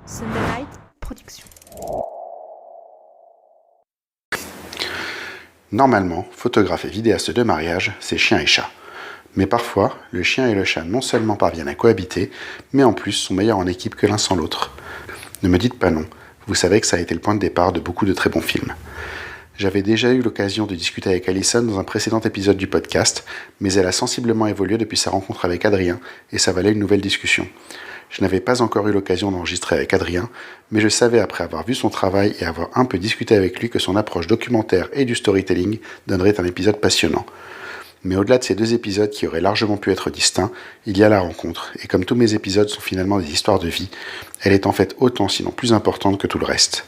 Sunderlight Productions. Normalement, photographe et vidéaste de mariage, c'est chien et chat. Mais parfois, le chien et le chat non seulement parviennent à cohabiter, mais en plus sont meilleurs en équipe que l'un sans l'autre. Ne me dites pas non, vous savez que ça a été le point de départ de beaucoup de très bons films. J'avais déjà eu l'occasion de discuter avec Alison dans un précédent épisode du podcast, mais elle a sensiblement évolué depuis sa rencontre avec Adrien, et ça valait une nouvelle discussion. Je n'avais pas encore eu l'occasion d'enregistrer avec Adrien, mais je savais après avoir vu son travail et avoir un peu discuté avec lui que son approche documentaire et du storytelling donnerait un épisode passionnant. Mais au-delà de ces deux épisodes qui auraient largement pu être distincts, il y a la rencontre, et comme tous mes épisodes sont finalement des histoires de vie, elle est en fait autant sinon plus importante que tout le reste.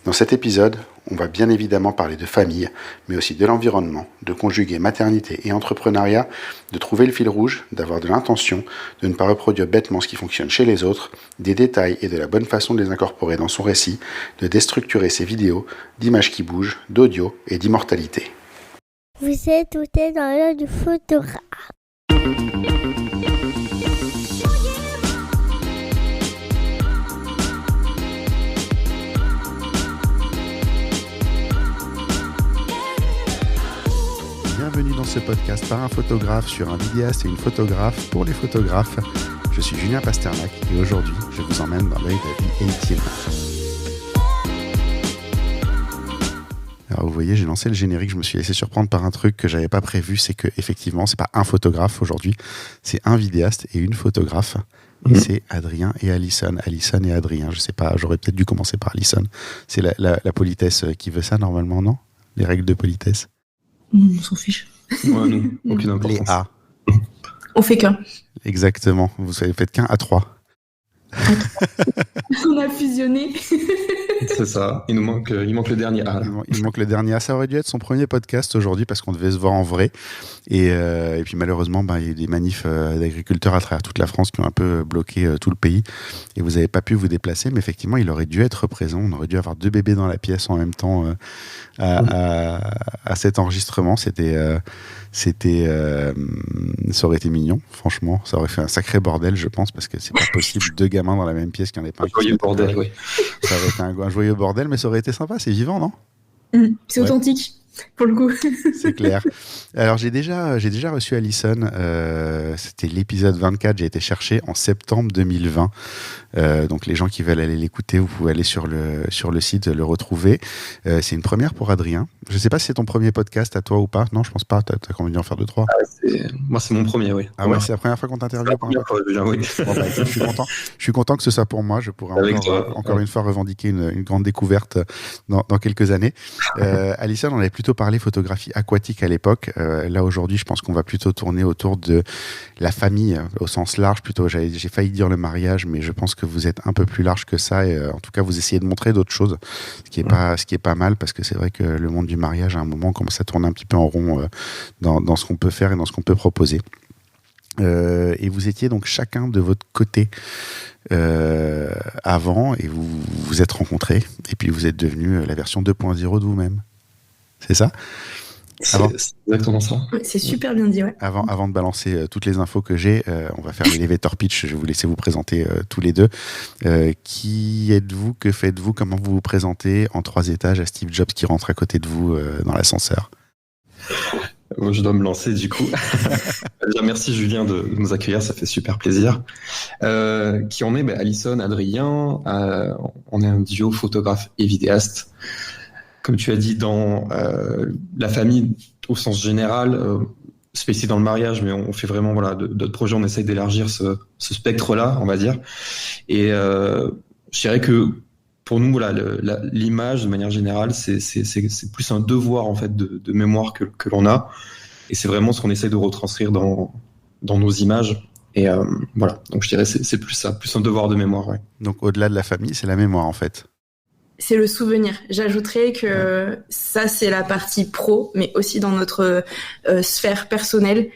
Dans cet épisode, on va bien évidemment parler de famille, mais aussi de l'environnement, de conjuguer maternité et entrepreneuriat, de trouver le fil rouge, d'avoir de l'intention, de ne pas reproduire bêtement ce qui fonctionne chez les autres, des détails et de la bonne façon de les incorporer dans son récit, de déstructurer ses vidéos, d'images qui bougent, d'audio et d'immortalité. Vous êtes tout dans l'heure du photographe. Bienvenue dans ce podcast par un photographe sur un vidéaste et une photographe pour les photographes. Je suis Julien Pasternak et aujourd'hui, je vous emmène dans l'œil de The A-Team. Alors vous voyez, j'ai lancé le générique, je me suis laissé surprendre par un truc que j'avais pas prévu, c'est que effectivement, c'est pas un photographe aujourd'hui, c'est un vidéaste et une photographe. Et c'est Adrien et Alison. Alison et Adrien, je sais pas, j'aurais peut-être dû commencer par Alison. C'est la politesse qui veut ça normalement, non ? Les règles de politesse. On s'en fiche. Ouais, non, aucune importance. Les A. On fait qu'un. Exactement, vous faites qu'un à 3. On a fusionné. C'est ça, il manque le dernier A. Il manque le dernier A. Ça aurait dû être son premier podcast aujourd'hui parce qu'on devait se voir en vrai. Et puis malheureusement, il y a eu des manifs d'agriculteurs à travers toute la France qui ont un peu bloqué tout le pays. Et vous n'avez pas pu vous déplacer, mais effectivement, il aurait dû être présent. On aurait dû avoir 2 bébés dans la pièce en même temps à cet enregistrement. Ça aurait été mignon, franchement. Ça aurait fait un sacré bordel, je pense, parce que c'est pas possible 2 gamins dans la même pièce qui en ait pas un. Joyeux bordel, oui. Ça aurait été un joyeux bordel, mais ça aurait été sympa, c'est vivant, non ? C'est authentique, pour le coup. C'est clair. Alors, j'ai déjà reçu Alison. C'était l'épisode 24. J'ai été chercher en septembre 2020. Donc, les gens qui veulent aller l'écouter, vous pouvez aller sur le site, le retrouver. C'est une première pour Adrien. Je ne sais pas si c'est ton premier podcast à toi ou pas. Non, je pense pas. T'as quand même dû en faire 2-3. Moi, c'est mon premier, oui. Ah ouais, c'est la première fois qu'on t'interviewe pour un podcast. Oui. Bon, écoute, je suis content que ce soit pour moi. Je pourrais encore une fois revendiquer une grande découverte dans quelques années. Alison, on avait plutôt parlé photographie aquatique à l'époque. Là, aujourd'hui, je pense qu'on va plutôt tourner autour de la famille au sens large. Plutôt, j'ai failli dire le mariage, mais je pense que vous êtes un peu plus large que ça. Et en tout cas, vous essayez de montrer d'autres choses, ce qui est pas mal, parce que c'est vrai que le monde du mariage, à un moment, commence à tourner un petit peu en rond dans ce qu'on peut faire et dans ce qu'on peut proposer. Et vous étiez donc chacun de votre côté avant, et vous vous êtes rencontrés, et puis vous êtes devenus la version 2.0 de vous-même. C'est ça ? C'est exactement ça. C'est super bien dit, ouais. Avant de balancer toutes les infos que j'ai, on va faire l'elevator pitch. Je vais vous laisser vous présenter tous les deux. Qui êtes-vous ? Que faites-vous ? Comment vous vous présentez en 3 étages à Steve Jobs qui rentre à côté de vous dans l'ascenseur ? Moi, je dois me lancer du coup. Déjà, merci Julien de nous accueillir, ça fait super plaisir. Qui on est ? Alison, Adrien. On est un duo photographe et vidéaste. Comme tu as dit, dans la famille au sens général, spécifié dans le mariage, mais on fait vraiment d'autres projets, on essaye d'élargir ce spectre-là, on va dire. Et je dirais que pour nous, l'image, de manière générale, c'est plus un devoir en fait de mémoire que l'on a. Et c'est vraiment ce qu'on essaye de retranscrire dans nos images. Et voilà, donc je dirais c'est plus ça, plus un devoir de mémoire. Ouais. Donc au-delà de la famille, c'est la mémoire en fait. C'est le souvenir. J'ajouterais que ça, c'est la partie pro, mais aussi dans notre sphère personnelle.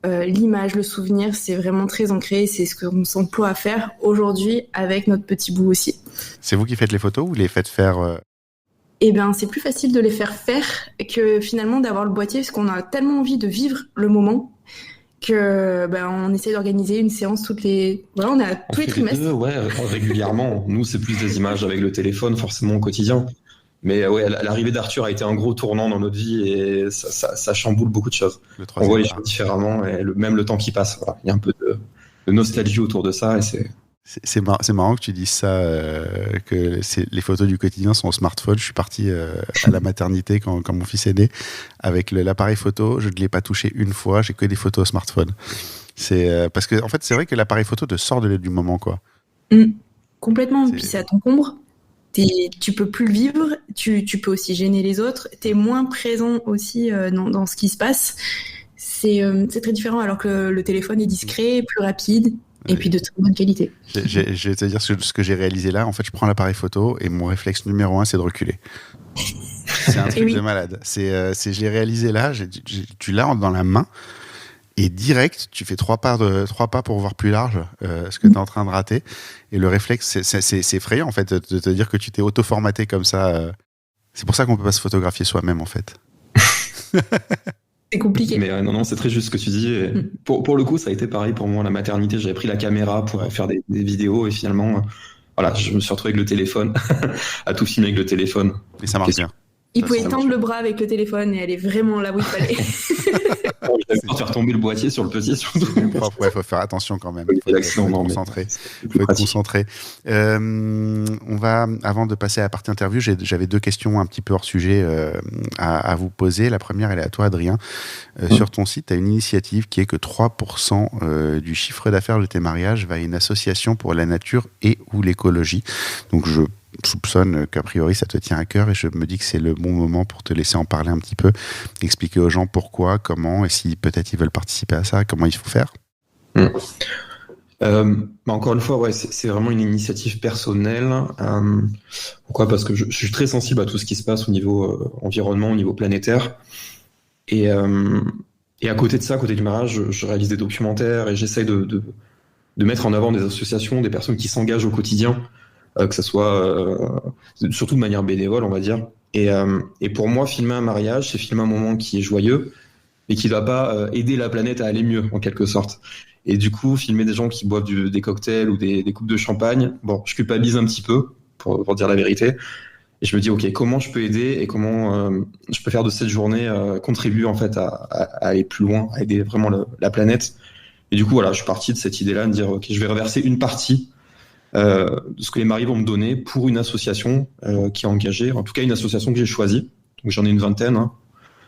L'image, le souvenir, c'est vraiment très ancré. C'est ce qu'on s'emploie à faire aujourd'hui avec notre petit bout aussi. C'est vous qui faites les photos ou vous les faites faire Eh bien, c'est plus facile de les faire que finalement d'avoir le boîtier, parce qu'on a tellement envie de vivre le moment que on essaie d'organiser une séance tous les trimestres. Ouais, régulièrement. Nous, c'est plus des images avec le téléphone, forcément au quotidien. Mais ouais, l'arrivée d'Arthur a été un gros tournant dans notre vie et ça chamboule beaucoup de choses. On voit les choses différemment et même le temps qui passe. Voilà. Il y a un peu de nostalgie autour de ça et c'est marrant que tu dises ça, que les photos du quotidien sont au smartphone. Je suis parti à la maternité quand mon fils est né avec l'appareil photo. Je ne l'ai pas touché une fois. J'ai que des photos au smartphone. C'est parce que en fait, c'est vrai que l'appareil photo te sort du moment, quoi. Complètement. Puis ça t'encombre. Tu peux plus le vivre. Tu peux aussi gêner les autres. T'es moins présent aussi dans ce qui se passe. C'est très différent alors que le téléphone est discret, plus rapide. Et puis de très bonne qualité. Je vais te dire ce que j'ai réalisé là. En fait, je prends l'appareil photo et mon réflexe numéro 1, c'est de reculer. C'est un truc de malade. Je l'ai réalisé là. Tu l'as dans la main et direct, tu fais 3 pas pour voir plus large ce que tu es en train de rater. Et le réflexe, c'est effrayant en fait de te dire que tu t'es auto-formaté comme ça. C'est pour ça qu'on peut pas se photographier soi-même en fait. C'est compliqué. Mais non, c'est très juste ce que tu dis. Et pour le coup, ça a été pareil pour moi, la maternité. J'avais pris la caméra pour faire des vidéos et finalement, voilà, je me suis retrouvé avec le téléphone, à tout filmer avec le téléphone. Et ça marche bien. Il pouvait tendre le bras avec le téléphone et aller vraiment là où il fallait. J'avais peur de faire tomber le boîtier sur le petit, surtout. Ouais, faut faire attention quand même. Faut être concentré. On va, avant de passer à la partie interview, j'avais 2 questions un petit peu hors sujet à vous poser. La première, elle est à toi, Adrien. Sur ton site, tu as une initiative qui est que 3% du chiffre d'affaires de tes mariages va à une association pour la nature et ou l'écologie. Donc, je soupçonne qu'a priori ça te tient à cœur et je me dis que c'est le bon moment pour te laisser en parler un petit peu, expliquer aux gens pourquoi, comment et si peut-être ils veulent participer à ça, comment il faut faire. Encore une fois, ouais, c'est vraiment une initiative personnelle. Pourquoi ? Parce que je suis très sensible à tout ce qui se passe au niveau environnement, au niveau planétaire. Et à côté de ça, à côté du mariage, je réalise des documentaires et j'essaye de mettre en avant des associations, des personnes qui s'engagent au quotidien. Que ça soit surtout de manière bénévole, on va dire. Et pour moi, filmer un mariage, c'est filmer un moment qui est joyeux et qui va pas aider la planète à aller mieux, en quelque sorte. Et du coup, filmer des gens qui boivent des cocktails ou des coupes de champagne, bon, je culpabilise un petit peu, pour dire la vérité. Et je me dis, ok, comment je peux aider et comment je peux faire de cette journée contribuer en fait à aller plus loin, à aider vraiment la planète. Et du coup, voilà, je suis parti de cette idée-là, de dire, ok, je vais reverser une partie de ce que les mariés vont me donner pour une association qui est engagée, en tout cas une association que j'ai choisie. Donc j'en ai une 20aine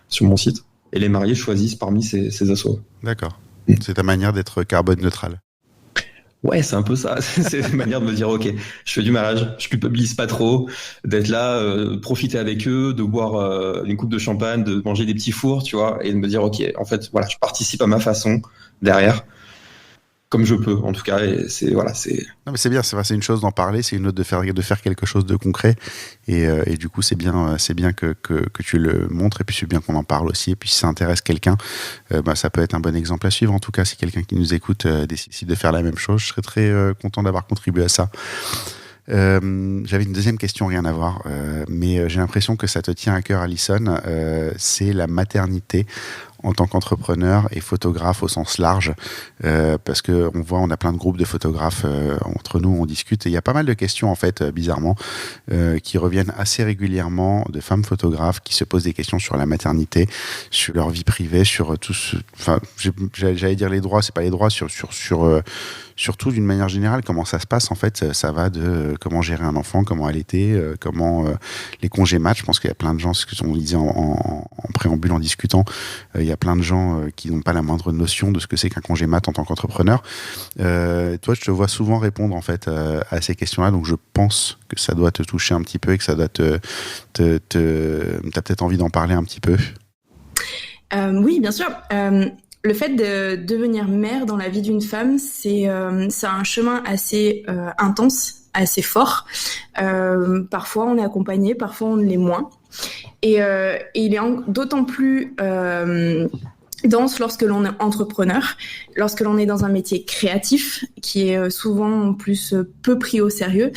sur mon site, et les mariés choisissent parmi ces assos. D'accord. C'est ta manière d'être carbone neutral. Ouais, c'est un peu ça. C'est une manière de me dire, ok, je fais du mariage, je culpabilise pas trop, d'être là, profiter avec eux, de boire une coupe de champagne, de manger des petits fours, tu vois, et de me dire, ok, en fait, voilà, je participe à ma façon derrière. Comme je peux, en tout cas, et Non, mais c'est bien, c'est une chose d'en parler, c'est une autre de faire quelque chose de concret, et du coup c'est bien que tu le montres, et puis c'est bien qu'on en parle aussi, et puis si ça intéresse quelqu'un, ça peut être un bon exemple à suivre. En tout cas, si quelqu'un qui nous écoute décide de faire la même chose, je serais très content d'avoir contribué à ça. J'avais une deuxième question, rien à voir, mais j'ai l'impression que ça te tient à cœur, Alison. C'est la maternité en tant qu'entrepreneur et photographe au sens large, parce que on a plein de groupes de photographes entre nous, on discute, et il y a pas mal de questions en fait, bizarrement, qui reviennent assez régulièrement de femmes photographes qui se posent des questions sur la maternité, sur leur vie privée, sur tout ce, enfin, j'allais dire les droits, c'est pas les droits, surtout d'une manière générale, comment ça se passe en fait. Ça va de comment gérer un enfant, comment allaiter, comment les congés mat. Je pense qu'il y a plein de gens, ce qu'on disait en préambule en discutant, il y a plein de gens qui n'ont pas la moindre notion de ce que c'est qu'un congé mat en tant qu'entrepreneur. Toi, je te vois souvent répondre en fait à ces questions-là, donc je pense que ça doit te toucher un petit peu et que ça doit t'as peut-être envie d'en parler un petit peu. Oui, bien sûr. Le fait de devenir mère dans la vie d'une femme, c'est un chemin assez intense, assez fort. Parfois, on est accompagné, parfois, on l'est moins. Et il est d'autant plus dense lorsque l'on est entrepreneur, lorsque l'on est dans un métier créatif, qui est souvent en plus peu pris au sérieux.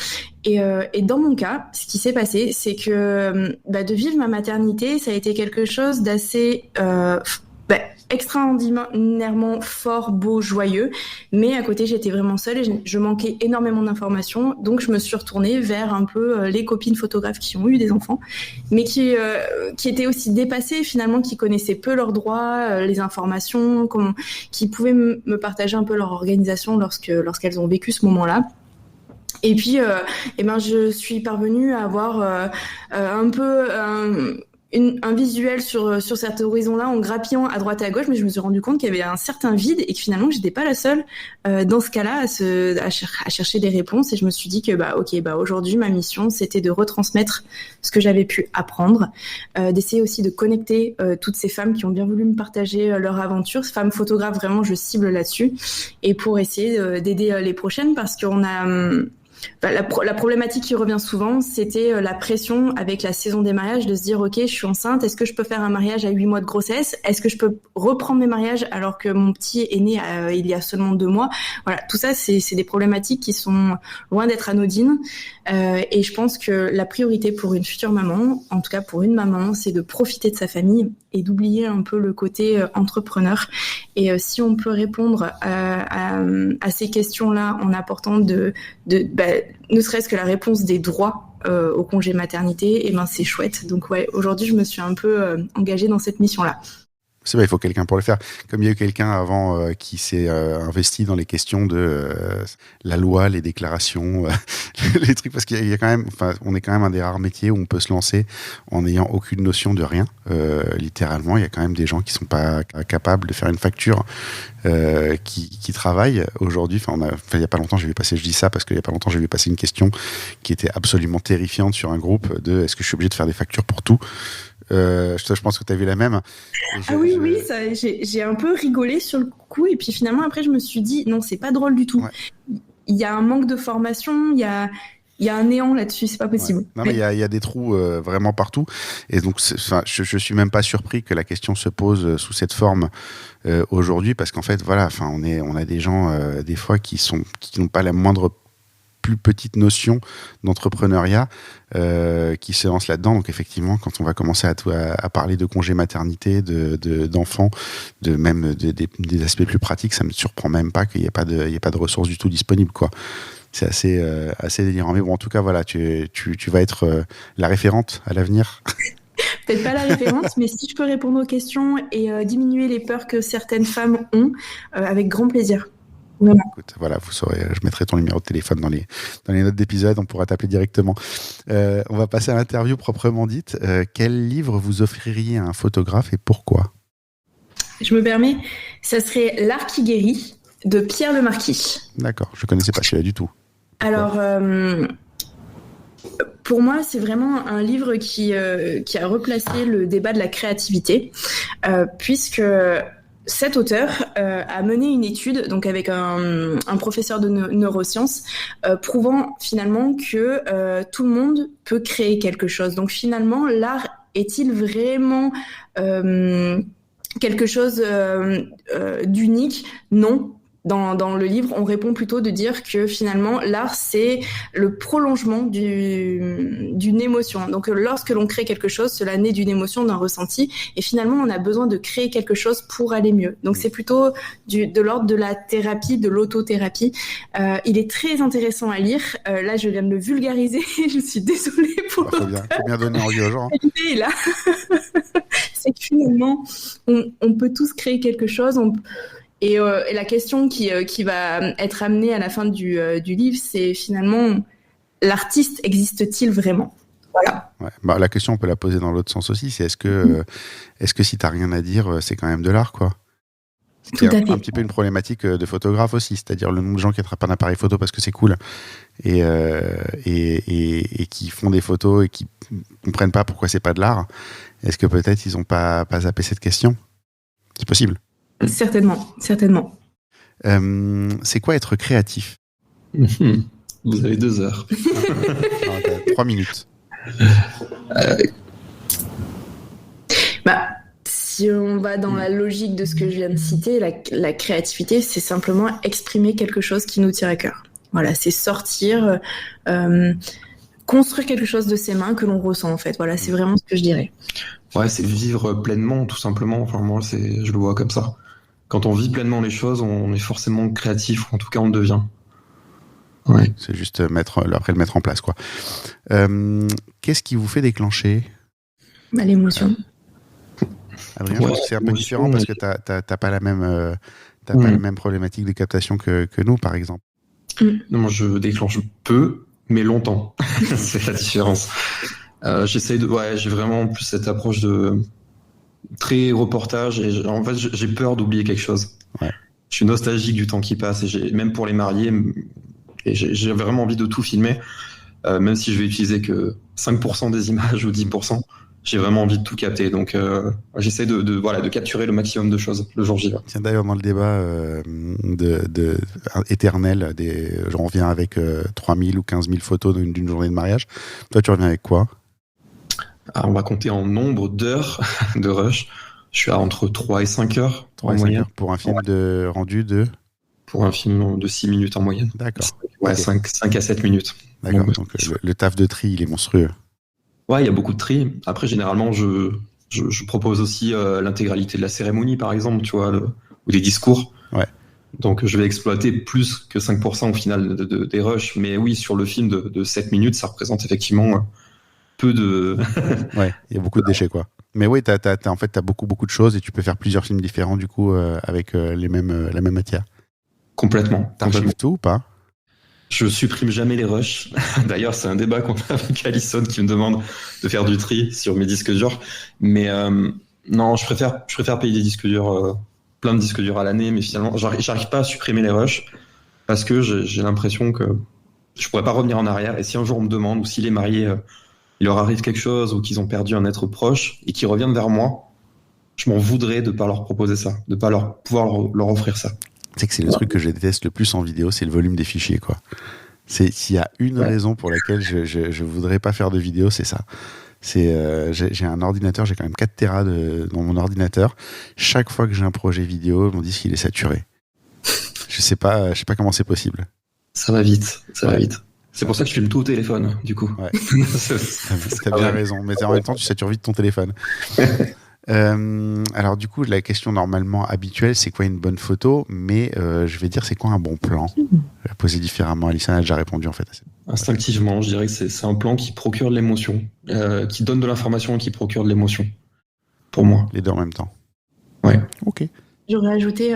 Et dans mon cas, ce qui s'est passé, c'est que de vivre ma maternité, ça a été quelque chose d'assez extraordinairement fort, beau, joyeux, mais à côté j'étais vraiment seule et je manquais énormément d'informations, donc je me suis retournée vers un peu les copines photographes qui ont eu des enfants, mais qui étaient aussi dépassées finalement, qui connaissaient peu leurs droits, les informations, qui pouvaient me partager un peu leur organisation lorsqu'elles ont vécu ce moment-là. Et puis, je suis parvenue à avoir un peu un visuel sur cet horizon-là en grappillant à droite et à gauche, mais je me suis rendu compte qu'il y avait un certain vide et que finalement j'étais pas la seule dans ce cas-là à chercher des réponses. Et je me suis dit que aujourd'hui ma mission c'était de retransmettre ce que j'avais pu apprendre, d'essayer aussi de connecter toutes ces femmes qui ont bien voulu me partager leur aventure, femmes photographes, vraiment je cible là-dessus, et pour essayer d'aider les prochaines, parce qu'on a la problématique qui revient souvent, c'était la pression avec la saison des mariages, de se dire ok, je suis enceinte, est-ce que je peux faire un mariage à 8 mois de grossesse, est-ce que je peux reprendre mes mariages alors que mon petit est né il y a seulement 2 mois. Voilà, tout ça c'est des problématiques qui sont loin d'être anodines, et je pense que la priorité pour une future maman, en tout cas pour une maman, c'est de profiter de sa famille et d'oublier un peu le côté entrepreneur. Et si on peut répondre à ces questions-là en apportant ne serait-ce que la réponse des droits au congé maternité, c'est chouette. Donc ouais, aujourd'hui je me suis un peu engagée dans cette mission-là. C'est vrai, il faut quelqu'un pour le faire. Comme il y a eu quelqu'un avant qui s'est investi dans les questions de la loi, les déclarations, les trucs, parce qu'il y a quand même, on est quand même un des rares métiers où on peut se lancer en n'ayant aucune notion de rien. Littéralement, il y a quand même des gens qui sont pas capables de faire une facture, qui travaillent aujourd'hui. Il y a pas longtemps, je dis ça parce qu'il y a pas longtemps, j'ai vu passer une question qui était absolument terrifiante sur un groupe de est-ce que je suis obligé de faire des factures pour tout? Je pense que tu as vu la même. Oui, ça, j'ai un peu rigolé sur le coup, et puis finalement après je me suis dit non, c'est pas drôle du tout. Ouais. Il y a un manque de formation, il y a un néant là-dessus, c'est pas possible. Ouais. Non, mais il y a des trous vraiment partout, et donc je suis même pas surpris que la question se pose sous cette forme aujourd'hui, parce qu'en fait on a des gens des fois qui n'ont pas la moindre plus petite notion d'entrepreneuriat qui se lance là-dedans. Donc effectivement, quand on va commencer à parler de congé maternité, d'enfants, même des aspects plus pratiques, ça me surprend même pas qu'il n'y ait pas de ressources du tout disponibles, quoi. C'est assez délirant. Mais bon, en tout cas, voilà, tu vas être la référente à l'avenir. Peut-être pas la référence, mais si je peux répondre aux questions et diminuer les peurs que certaines femmes ont, avec grand plaisir. Voilà. Écoute, voilà, vous saurez, je mettrai ton numéro de téléphone dans les notes d'épisode, on pourra t'appeler directement. On va passer à l'interview proprement dite. Quel livre vous offririez à un photographe et pourquoi ? Je me permets, ça serait L'Art qui guérit de Pierre Lemarquis. D'accord, je ne connaissais pas celui-là du tout. Alors, pour moi, c'est vraiment un livre qui a replacé le débat de la créativité, puisque cet auteur a mené une étude, donc avec un professeur de neurosciences, prouvant finalement que tout le monde peut créer quelque chose. Donc finalement, l'art est-il vraiment quelque chose d'unique ? Non. Dans le livre, on répond plutôt de dire que finalement, l'art, c'est le prolongement d'une émotion. Donc, lorsque l'on crée quelque chose, cela naît d'une émotion, d'un ressenti. Et finalement, on a besoin de créer quelque chose pour aller mieux. Donc, c'est plutôt de l'ordre de la thérapie, de l'autothérapie. Il est très intéressant à lire. Là, je viens de le vulgariser. Je suis désolée pour faut bien donner envie aux gens. Là. C'est que finalement, on peut tous créer quelque chose. Et la question qui va être amenée à la fin du livre, c'est finalement, l'artiste existe-t-il vraiment ? Voilà. Ouais. La question, on peut la poser dans l'autre sens aussi. C'est est-ce que si t'as rien à dire, c'est quand même de l'art, quoi ? C'est un petit peu une problématique de photographe aussi, c'est-à-dire le nombre de gens qui attrapent un appareil photo parce que c'est cool et qui font des photos et qui comprennent pas pourquoi c'est pas de l'art. Est-ce que peut-être ils ont pas zappé cette question ? C'est possible. Certainement. C'est quoi être créatif ? Vous avez 2 heures. 3 minutes. Si on va dans la logique de ce que je viens de citer, la créativité, c'est simplement exprimer quelque chose qui nous tient à cœur. Voilà, c'est sortir construire quelque chose de ses mains que l'on ressent en fait. Voilà, c'est vraiment ce que je dirais. Ouais, c'est vivre pleinement, tout simplement. Enfin, moi, je le vois comme ça. Quand on vit pleinement les choses, on est forcément créatif, ou en tout cas, on le devient. Ouais. C'est juste après le mettre en place, quoi. Qu'est-ce qui vous fait déclencher L'émotion. Adrien, je pense que c'est un peu différent parce que t'as pas la même, pas la même problématique de captation que nous, par exemple. Non, moi, je déclenche peu, mais longtemps. C'est la différence. J'ai vraiment plus cette approche de très reportage et en fait, j'ai peur d'oublier quelque chose. Ouais. Je suis nostalgique du temps qui passe et même pour les mariés, et j'ai vraiment envie de tout filmer, même si je vais utiliser que 5% des images ou 10%. J'ai vraiment envie de tout capter, donc j'essaie de capturer le maximum de choses le jour J. Tiens, d'ailleurs, dans le débat éternel, on revient avec 3000 ou 15 000 photos d'une journée de mariage. Toi, tu reviens avec quoi ? Alors, on va compter en nombre d'heures de rush. Je suis à entre 3 et 5 heures en moyenne. Pour un film rendu de... Pour un film de 6 minutes en moyenne. D'accord. Ouais, okay. 5 à 7 minutes. D'accord, donc le taf de tri, il est monstrueux. Ouais, il y a beaucoup de tri. Après, généralement, je propose aussi l'intégralité de la cérémonie, par exemple, tu vois, ou des discours. Ouais. Donc, je vais exploiter plus que 5% au final des rushs. Mais oui, sur le film de 7 minutes, ça représente effectivement peu de... Ouais, il y a beaucoup de déchets, quoi. Mais oui, en fait, t'as beaucoup de choses et tu peux faire plusieurs films différents, du coup, avec la même matière. Complètement. T'archives tout ou pas ? Je supprime jamais les rushs. D'ailleurs, c'est un débat qu'on a avec Alison qui me demande de faire du tri sur mes disques durs. Mais non, je préfère payer des disques durs, plein de disques durs à l'année, mais finalement, j'arrive pas à supprimer les rushs parce que j'ai l'impression que je pourrais pas revenir en arrière. Et si un jour on me demande ou si les mariés, il leur arrive quelque chose ou qu'ils ont perdu un être proche et qu'ils reviennent vers moi, je m'en voudrais de pas leur proposer ça, de pas pouvoir leur offrir ça. C'est que c'est le truc que je déteste le plus en vidéo, c'est le volume des fichiers, quoi. S'il y a une raison pour laquelle je voudrais pas faire de vidéo, c'est ça. J'ai un ordinateur, j'ai quand même 4 Tera dans mon ordinateur. Chaque fois que j'ai un projet vidéo, on dit qu'il est saturé. Je sais pas comment c'est possible. Ça va vite. C'est pour ça que je filme tout au téléphone, du coup. Ouais. T'as bien raison, mais en même temps, tu satures vite ton téléphone. Alors du coup, la question normalement habituelle, c'est quoi une bonne photo ? Mais je vais dire, c'est quoi un bon plan ? Je vais la poser différemment. Alison a déjà répondu en fait. Instinctivement, je dirais que c'est un plan qui procure de l'émotion, qui donne de l'information et qui procure de l'émotion. Pour moi. Les deux en même temps. Ouais. Ok. J'aurais ajouté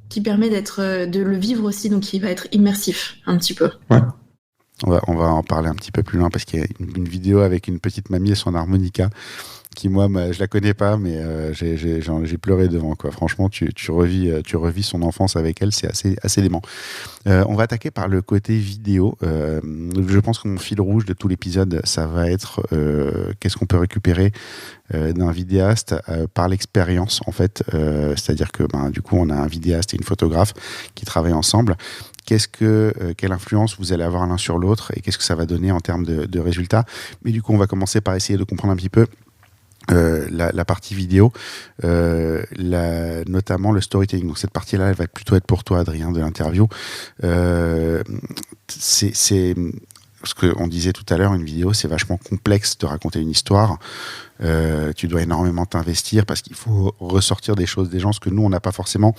qui permet de le vivre aussi, donc qui va être immersif un petit peu. Ouais. On va en parler un petit peu plus loin parce qu'il y a une vidéo avec une petite mamie et son harmonica qui, moi, je la connais pas, mais j'ai pleuré devant, quoi. Franchement, tu revis son enfance avec elle, c'est assez dément. On va attaquer par le côté vidéo. Je pense que mon fil rouge de tout l'épisode, ça va être qu'est-ce qu'on peut récupérer d'un vidéaste par l'expérience, en fait. C'est-à-dire que, du coup, on a un vidéaste et une photographe qui travaillent ensemble. Quelle influence vous allez avoir l'un sur l'autre et qu'est-ce que ça va donner en termes de résultats. Mais du coup, on va commencer par essayer de comprendre un petit peu la partie vidéo, notamment le storytelling. Donc cette partie-là, elle va plutôt être pour toi, Adrien, de l'interview. C'est ce qu'on disait tout à l'heure, une vidéo, c'est vachement complexe de raconter une histoire. Tu dois énormément t'investir parce qu'il faut ressortir des choses des gens, ce que nous, on n'a pas forcément.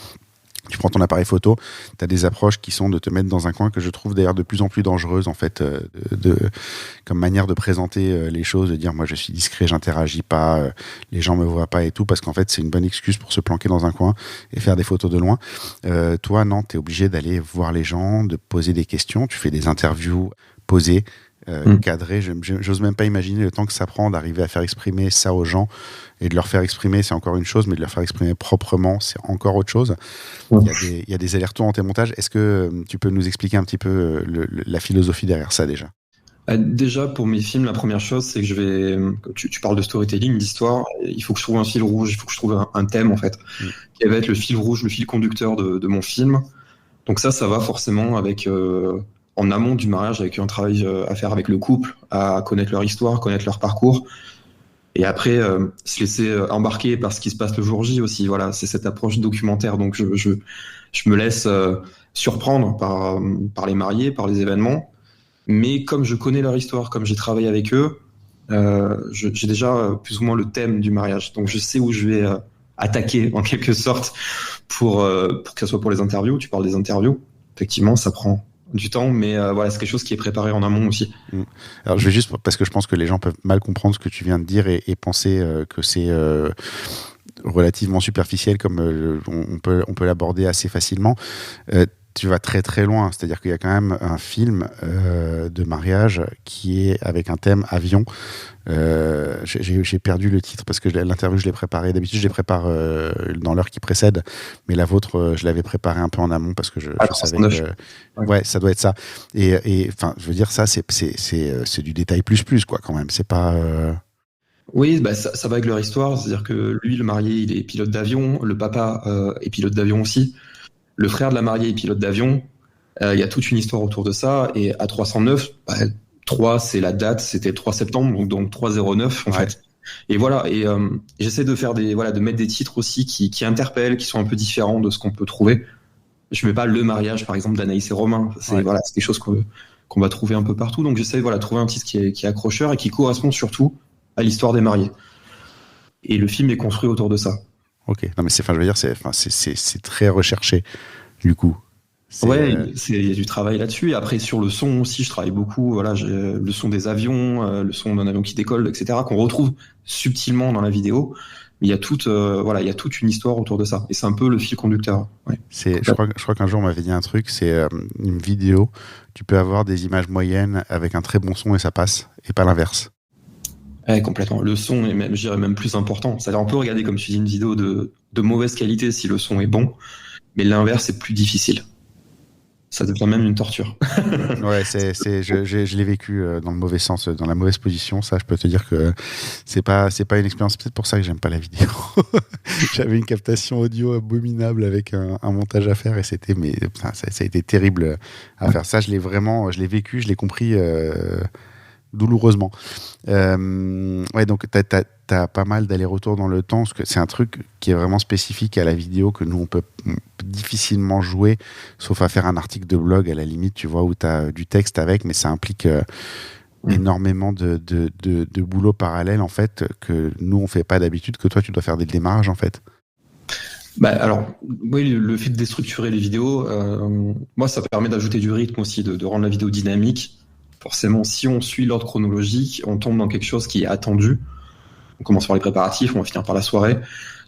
Tu prends ton appareil photo, tu as des approches qui sont de te mettre dans un coin que je trouve d'ailleurs de plus en plus dangereuse en fait, comme manière de présenter les choses, de dire moi je suis discret, j'interagis pas, les gens me voient pas et tout, parce qu'en fait c'est une bonne excuse pour se planquer dans un coin et faire des photos de loin. Toi non, tu es obligé d'aller voir les gens, de poser des questions, tu fais des interviews posées, cadrées, j'ose même pas imaginer le temps que ça prend d'arriver à faire exprimer ça aux gens. Et de leur faire exprimer, c'est encore une chose, mais de leur faire exprimer proprement, c'est encore autre chose. Il y a des allers-retours dans tes montages. Est-ce que tu peux nous expliquer un petit peu la philosophie derrière ça déjà ? Déjà, pour mes films, la première chose, c'est que tu parles de storytelling, d'histoire, il faut que je trouve un fil rouge, il faut que je trouve un thème, en fait, qui va être le fil rouge, le fil conducteur de mon film. Donc ça va forcément avec... en amont du mariage, avec un travail à faire avec le couple, à connaître leur histoire, connaître leur parcours. Et après, se laisser embarquer par ce qui se passe le jour J aussi. Voilà, c'est cette approche documentaire. Donc, je me laisse surprendre par les mariés, par les événements. Mais comme je connais leur histoire, comme j'ai travaillé avec eux, j'ai déjà plus ou moins le thème du mariage. Donc je sais où je vais attaquer en quelque sorte pour que ce soit pour les interviews. Tu parles des interviews. Effectivement, ça prend du temps, mais voilà, c'est quelque chose qui est préparé en amont aussi. Alors je vais juste, parce que je pense que les gens peuvent mal comprendre ce que tu viens de dire et penser que c'est relativement superficiel, comme on peut l'aborder assez facilement. Tu vas très très loin, c'est-à-dire qu'il y a quand même un film de mariage qui est avec un thème avion. J'ai perdu le titre parce que l'interview je l'ai préparée. D'habitude je les prépare dans l'heure qui précède, mais la vôtre je l'avais préparée un peu en amont parce que je savais que ouais, ça doit être ça. Et enfin, je veux dire, ça c'est du détail plus quoi, quand même. C'est pas Oui, bah ça va avec leur histoire, c'est-à-dire que lui, le marié, il est pilote d'avion, le papa est pilote d'avion aussi. Le frère de la mariée est pilote d'avion. Il y a toute une histoire autour de ça. Et à 309, 3, c'est la date, c'était le 3 septembre, donc 309 en fait. Et voilà. Et j'essaie de faire de mettre des titres aussi qui interpellent, qui sont un peu différents de ce qu'on peut trouver. Je mets pas le mariage, par exemple, d'Anaïs et Romain. C'est quelque chose qu'on va trouver un peu partout. Donc j'essaie de trouver un titre qui est accrocheur et qui correspond surtout à l'histoire des mariés. Et le film est construit autour de ça. Ok, non mais je veux dire, c'est très recherché du coup. Ouais, il y a du travail là-dessus. Et après sur le son aussi, je travaille beaucoup. Voilà, j'ai le son des avions, le son d'un avion qui décolle, etc. qu'on retrouve subtilement dans la vidéo. Mais il y a toute une histoire autour de ça. Et c'est un peu le fil conducteur. Ouais. Je crois qu'un jour on m'avait dit un truc, c'est une vidéo. Tu peux avoir des images moyennes avec un très bon son et ça passe, et pas l'inverse. Ouais, complètement. Le son est même, je dirais même plus important. C'est-à-dire, on peut regarder, comme tu dis, une vidéo de mauvaise qualité si le son est bon, mais l'inverse est plus difficile. Ça devient même une torture. Ouais, je l'ai vécu dans le mauvais sens, dans la mauvaise position. Ça, je peux te dire que c'est pas une expérience. Peut-être pour ça que j'aime pas la vidéo. J'avais une captation audio abominable avec un montage à faire et ça a été terrible à faire. Ça, je l'ai vécu, je l'ai compris. Douloureusement. Ouais, donc t'as pas mal d'allers-retours dans le temps, parce que c'est un truc qui est vraiment spécifique à la vidéo que nous on peut difficilement jouer, sauf à faire un article de blog à la limite, tu vois, où t'as du texte avec, mais ça implique énormément de boulot parallèle en fait que nous on fait pas d'habitude, que toi tu dois faire dès le démarrage en fait. Alors, oui, le fait de déstructurer les vidéos, moi ça permet d'ajouter du rythme aussi, de rendre la vidéo dynamique. Forcément, si on suit l'ordre chronologique, on tombe dans quelque chose qui est attendu. On commence par les préparatifs, on va finir par la soirée.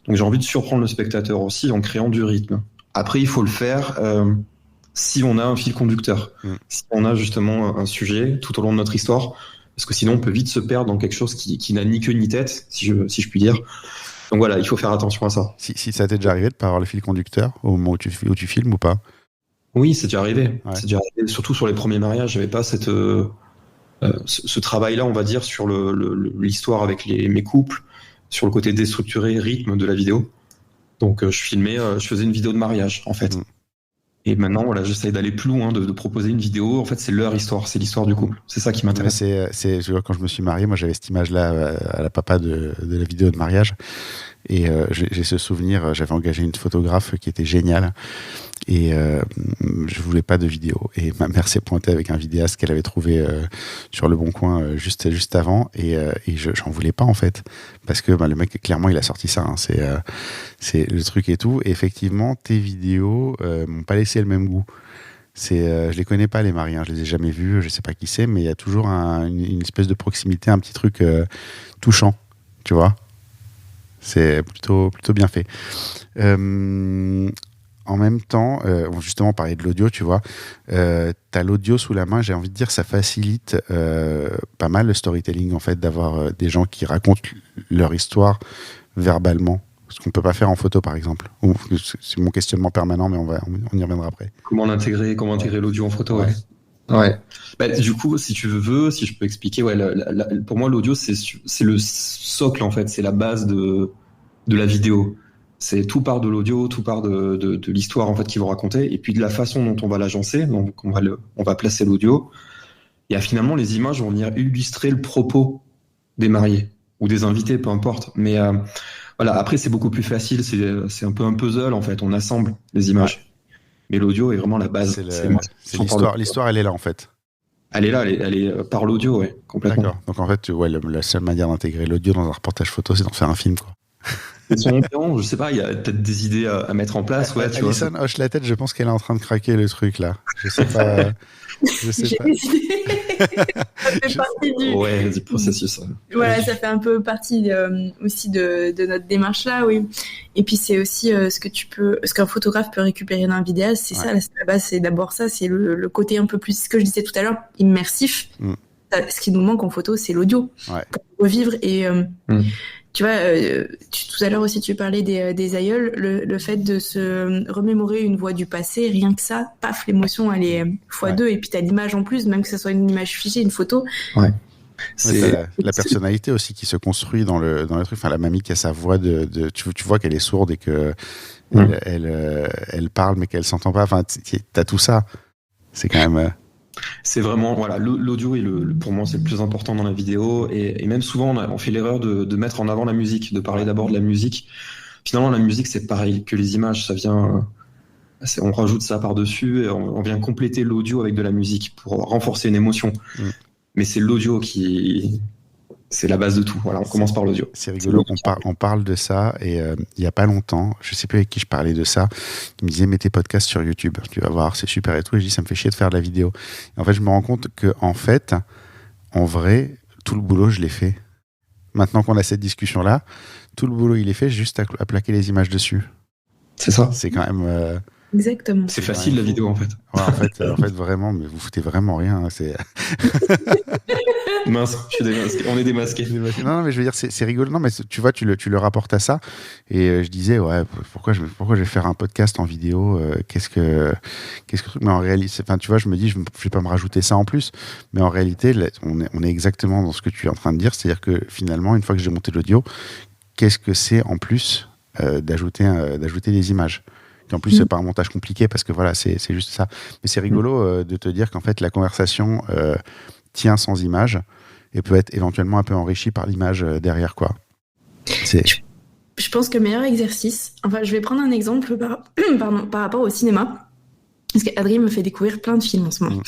Donc j'ai envie de surprendre le spectateur aussi en créant du rythme. Après, il faut le faire si on a un fil conducteur, si on a justement un sujet tout au long de notre histoire, parce que sinon on peut vite se perdre dans quelque chose qui n'a ni queue ni tête, si je puis dire. Donc voilà, il faut faire attention à ça. Si ça t'est déjà arrivé de pas avoir le fil conducteur au moment où tu filmes ou pas? Oui, c'est déjà arrivé. Ouais. C'est déjà arrivé. Surtout sur les premiers mariages, j'avais pas ce travail-là, on va dire, sur l'histoire avec mes couples, sur le côté déstructuré, rythme de la vidéo. Donc je filmais, je faisais une vidéo de mariage en fait. Et maintenant, voilà, j'essaye d'aller plus loin, de proposer une vidéo. En fait, c'est leur histoire, c'est l'histoire du couple. C'est ça qui m'intéresse. Je vois, quand je me suis marié, moi j'avais cette image-là à la papa de la vidéo de mariage. Et j'ai ce souvenir, j'avais engagé une photographe qui était géniale. Et je voulais pas de vidéo. Et ma mère s'est pointée avec un vidéaste qu'elle avait trouvé sur le Bon Coin juste avant. Et j'en voulais pas en fait, parce que le mec clairement il a sorti ça. Hein, c'est le truc et tout. Et effectivement, tes vidéos m'ont pas laissé le même goût. Je les connais pas les maris, hein, je les ai jamais vus, je sais pas qui c'est, mais il y a toujours une espèce de proximité, un petit truc touchant, tu vois. C'est plutôt bien fait. En même temps, justement, on parlait de l'audio, tu vois, t'as l'audio sous la main, j'ai envie de dire, ça facilite pas mal le storytelling, en fait, d'avoir des gens qui racontent leur histoire verbalement, ce qu'on peut pas faire en photo, par exemple. C'est mon questionnement permanent, mais on y reviendra après. Comment intégrer l'audio en photo, ouais. Du coup, si tu veux, si je peux expliquer, pour moi, l'audio, c'est le socle, en fait, c'est la base de la vidéo. C'est tout part de l'audio, tout part de l'histoire en fait qu'ils vont raconter, et puis de la façon dont on va l'agencer. Donc on va placer l'audio. Et finalement, les images vont venir illustrer le propos des mariés ou des invités, peu importe. Mais voilà, après c'est beaucoup plus facile. C'est un peu un puzzle en fait. On assemble les images. Mais l'audio est vraiment la base. C'est l'histoire. L'histoire, elle est là en fait. Elle est là, elle est par l'audio, ouais, complètement. D'accord. Donc en fait, la seule manière d'intégrer l'audio dans un reportage photo, c'est d'en faire un film, quoi. Je sais pas, il y a peut-être des idées à mettre en place, ouais, tu vois. Alison hoche la tête, je pense qu'elle est en train de craquer le truc, là. Je sais pas. J'ai décidé. Ça fait partie du processus. Voilà, ça fait un peu partie aussi de notre démarche là, oui. Et puis c'est aussi ce qu'un photographe peut récupérer d'un vidéaste, c'est ça, à la base, c'est d'abord ça, c'est le côté un peu plus, ce que je disais tout à l'heure, immersif. Ce qui nous manque en photo, c'est l'audio. Pour revivre et tu vois, tout à l'heure aussi, tu parlais des aïeuls, le fait de se remémorer une voix du passé, rien que ça, paf, l'émotion, elle est x2, et puis t'as l'image en plus, même que ce soit une image figée, une photo. Ouais. C'est la personnalité aussi qui se construit dans le truc. Enfin, la mamie qui a sa voix tu vois qu'elle est sourde et que elle parle, mais qu'elle s'entend pas. Enfin, t'as tout ça. C'est quand même... C'est vraiment, voilà, l'audio est pour moi, c'est le plus important dans la vidéo. Et même souvent, on fait l'erreur de mettre en avant la musique, de parler d'abord de la musique. Finalement, la musique, c'est pareil que les images. Ça vient, on rajoute ça par-dessus et on vient compléter l'audio avec de la musique pour renforcer une émotion. Mais c'est l'audio c'est la base de tout. Voilà, on commence par l'audio. C'est rigolo, on parle de ça et il n'y a pas longtemps, je sais plus avec qui je parlais de ça, il me disait mets tes podcasts sur YouTube, tu vas voir, c'est super et tout. Et je dis ça me fait chier de faire de la vidéo. Et en fait, je me rends compte que en vrai, tout le boulot, je l'ai fait. Maintenant qu'on a cette discussion-là, tout le boulot, il est fait juste à plaquer les images dessus. C'est ça. C'est quand même... Exactement. C'est facile, la vidéo, en fait. Ouais, en fait, vraiment, mais vous foutez vraiment rien. Hein, c'est... Mince, je suis démasqué. On est démasqué. Non, mais je veux dire, c'est rigolo. Non, mais tu vois, tu le rapportes à ça. Et je disais, pourquoi je vais faire un podcast en vidéo qu'est-ce que mais en réalité, enfin, tu vois, je me dis, je vais pas me rajouter ça en plus. Mais en réalité, on est exactement dans ce que tu es en train de dire. C'est-à-dire que finalement, une fois que j'ai monté l'audio, qu'est-ce que c'est en plus d'ajouter des images? En plus, c'est pas un montage compliqué parce que voilà, c'est juste ça. Mais c'est rigolo de te dire qu'en fait, la conversation tient sans image et peut être éventuellement un peu enrichie par l'image derrière, quoi. Je pense que le meilleur exercice, enfin, je vais prendre un exemple par rapport au cinéma, parce qu'Adrien me fait découvrir plein de films en ce moment.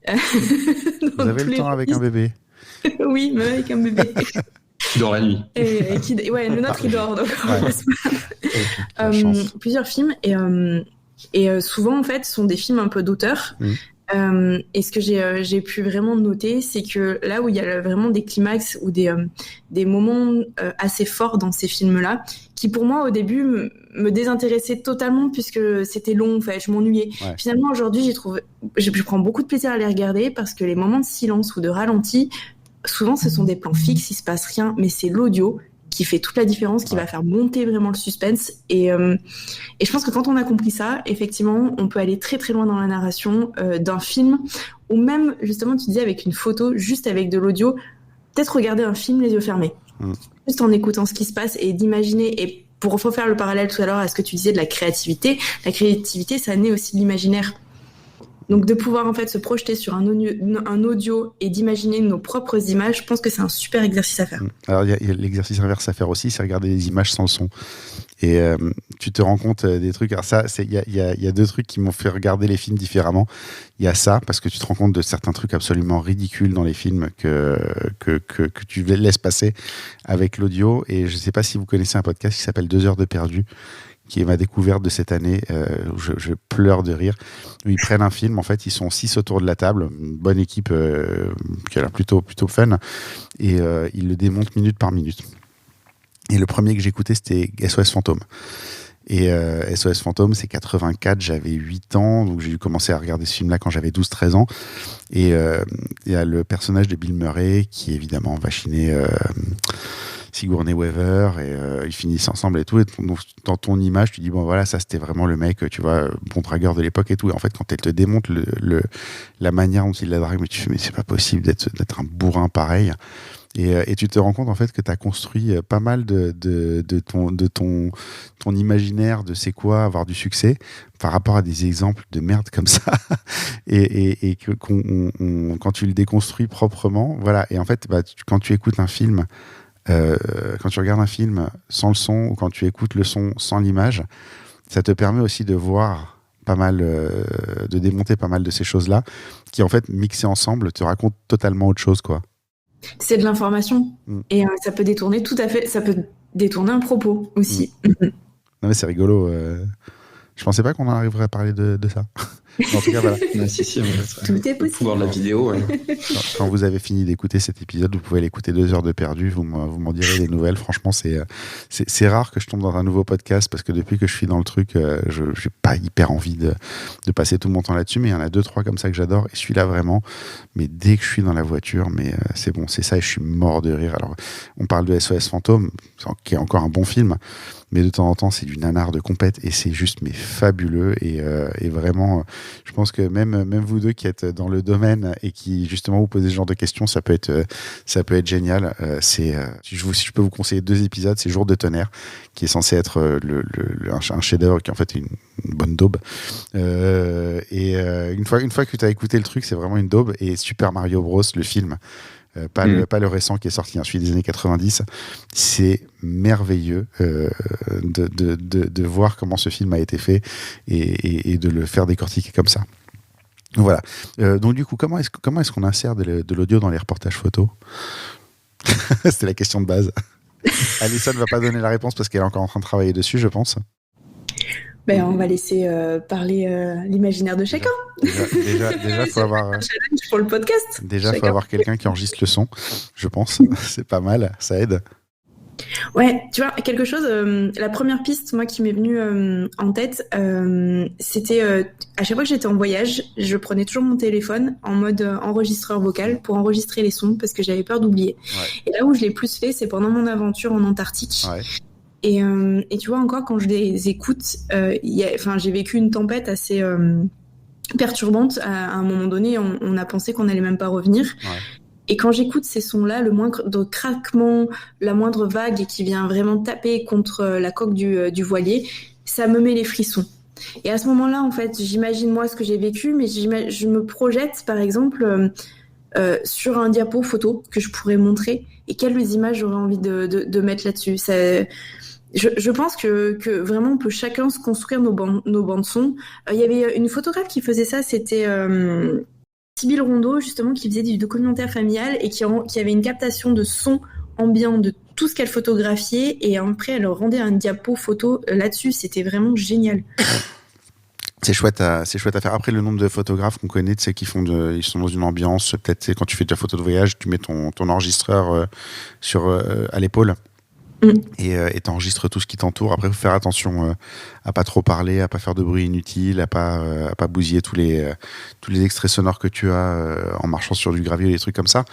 Vous avez le temps avec un bébé? Oui, même avec un bébé. Qui dort la nuit. Le nôtre il dort, donc plusieurs films et souvent en fait sont des films un peu d'auteur. Et ce que j'ai pu vraiment noter, c'est que là où il y a vraiment des climax ou des moments assez forts dans ces films-là, qui pour moi au début me désintéressaient totalement puisque c'était long, en fait, je m'ennuyais. Finalement aujourd'hui je prends beaucoup de plaisir à les regarder parce que les moments de silence ou de ralenti, souvent, ce sont des plans fixes, il se passe rien, mais c'est l'audio qui fait toute la différence, qui va faire monter vraiment le suspense. Et je pense que quand on a compris ça, effectivement, on peut aller très très loin dans la narration d'un film, ou même, justement, tu disais avec une photo, juste avec de l'audio, peut-être regarder un film les yeux fermés, juste en écoutant ce qui se passe et d'imaginer. Et pour refaire le parallèle tout à l'heure à ce que tu disais de la créativité, ça naît aussi de l'imaginaire. Donc de pouvoir en fait se projeter sur un audio et d'imaginer nos propres images, je pense que c'est un super exercice à faire. Alors il y a l'exercice inverse à faire aussi, c'est regarder les images sans le son. Et tu te rends compte des trucs. Alors ça, il y a deux trucs qui m'ont fait regarder les films différemment. Il y a ça, parce que tu te rends compte de certains trucs absolument ridicules dans les films que tu laisses passer avec l'audio. Et je ne sais pas si vous connaissez un podcast qui s'appelle 2 heures de perdu, qui est ma découverte de cette année, où je pleure de rire, où ils prennent un film, en fait, ils sont 6 autour de la table, une bonne équipe qui a l'air plutôt fun, et ils le démontent minute par minute. Et le premier que j'écoutais, c'était SOS Fantôme. Et SOS Fantôme, c'est 84, j'avais 8 ans, donc j'ai commencé à regarder ce film-là quand j'avais 12-13 ans. Et il y a le personnage de Bill Murray, qui évidemment va chiner Sigourney Weaver, et ils finissent ensemble et tout. Et dans ton image, tu dis, bon voilà, ça c'était vraiment le mec, tu vois, bon dragueur de l'époque et tout. Et en fait, quand elle te démonte la manière dont il la drague, mais tu fais, mais c'est pas possible d'être un bourrin pareil. Et tu te rends compte en fait que tu as construit pas mal de ton imaginaire de c'est quoi avoir du succès par rapport à des exemples de merde comme ça et que quand tu le déconstruis proprement, voilà. Et en fait, quand tu écoutes un film, quand tu regardes un film sans le son ou quand tu écoutes le son sans l'image, ça te permet aussi de voir pas mal, de démonter pas mal de ces choses-là, qui en fait, mixées ensemble, te racontent totalement autre chose, quoi. C'est de l'information. Et ça peut détourner tout à fait, ça peut détourner un propos aussi. Non mais c'est rigolo. Je pensais pas qu'on en arriverait à parler de ça. En tout cas, voilà. Si, tout est possible. Le pouvoir de la vidéo, ouais. Quand vous avez fini d'écouter cet épisode, vous pouvez l'écouter 2 heures de perdu. Vous m'en direz des nouvelles. Franchement, c'est rare que je tombe dans un nouveau podcast parce que depuis que je suis dans le truc, je n'ai pas hyper envie de passer tout mon temps là-dessus. Mais il y en a 2-3 comme ça que j'adore. Et celui-là, vraiment. Mais dès que je suis dans la voiture, c'est bon, c'est ça. Et je suis mort de rire. Alors, on parle de SOS Fantôme, qui est encore un bon film. Mais de temps en temps, c'est du nanar de compète et c'est juste fabuleux et vraiment, je pense que même vous deux qui êtes dans le domaine et qui justement vous posez ce genre de questions, ça peut être génial. Si je peux vous conseiller 2 épisodes, c'est Jour de tonnerre qui est censé être un chef-d'œuvre qui est en fait une bonne daube. Une fois que tu as écouté le truc, c'est vraiment une daube. Et Super Mario Bros, le film. Pas le récent qui est sorti, celui des années 90. C'est merveilleux de voir comment ce film a été fait et de le faire décortiquer comme ça. Voilà. Donc du coup, comment est-ce qu'on insère de l'audio dans les reportages photos? C'était la question de base. Alison ne va pas donner la réponse parce qu'elle est encore en train de travailler dessus, je pense. On va laisser parler l'imaginaire de chacun. Déjà, faut avoir un challenge pour le podcast. Déjà, faut avoir quelqu'un qui enregistre le son, je pense. C'est pas mal, ça aide. Ouais, tu vois, quelque chose, la première piste, moi, qui m'est venue en tête, c'était à chaque fois que j'étais en voyage, je prenais toujours mon téléphone en mode enregistreur vocal pour enregistrer les sons parce que j'avais peur d'oublier. Ouais. Et là où je l'ai plus fait, c'est pendant mon aventure en Antarctique. Ouais. Et tu vois, encore quand je les écoute, j'ai vécu une tempête assez perturbante. À un moment donné, on a pensé qu'on n'allait même pas revenir. Ouais. Et quand j'écoute ces sons-là, le moindre de craquement, la moindre vague qui vient vraiment taper contre la coque du voilier, ça me met les frissons. Et à ce moment-là, en fait, j'imagine moi ce que j'ai vécu, mais je me projette, par exemple, sur un diapo photo que je pourrais montrer et quelles images j'aurais envie de mettre là-dessus. Je pense que vraiment on peut chacun se construire nos bandes son. Il y avait une photographe qui faisait ça, c'était Sybille Rondeau justement, qui faisait du documentaire familial et qui avait une captation de son ambiant de tout ce qu'elle photographiait et après elle rendait un diapo photo là-dessus. C'était vraiment génial. C'est chouette à faire. Après, le nombre de photographes qu'on connaît, tu sais, ils sont dans une ambiance. Peut-être, tu sais, quand tu fais de la photo de voyage, tu mets ton enregistreur à l'épaule. Et t'enregistres tout ce qui t'entoure. Après, faut faire attention à pas trop parler, à pas faire de bruit inutile, à pas bousiller tous les extraits sonores que tu as en marchant sur du gravier, des trucs comme ça.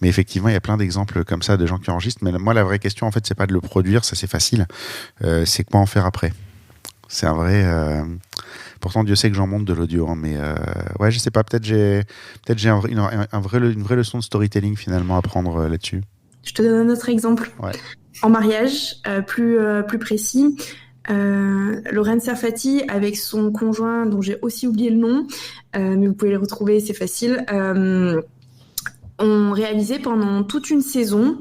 Mais effectivement, il y a plein d'exemples comme ça de gens qui enregistrent. Mais moi, la vraie question, en fait, c'est pas de le produire, ça c'est facile. C'est quoi en faire après. C'est un vrai. Pourtant, Dieu sait que j'en monte de l'audio, hein, mais ouais, je sais pas. Peut-être j'ai une vraie leçon de storytelling finalement à prendre là-dessus. Je te donne un autre exemple. Ouais. En mariage, plus précis, Lorraine Serfati avec son conjoint, dont j'ai aussi oublié le nom, mais vous pouvez le retrouver, c'est facile, ont réalisé pendant toute une saison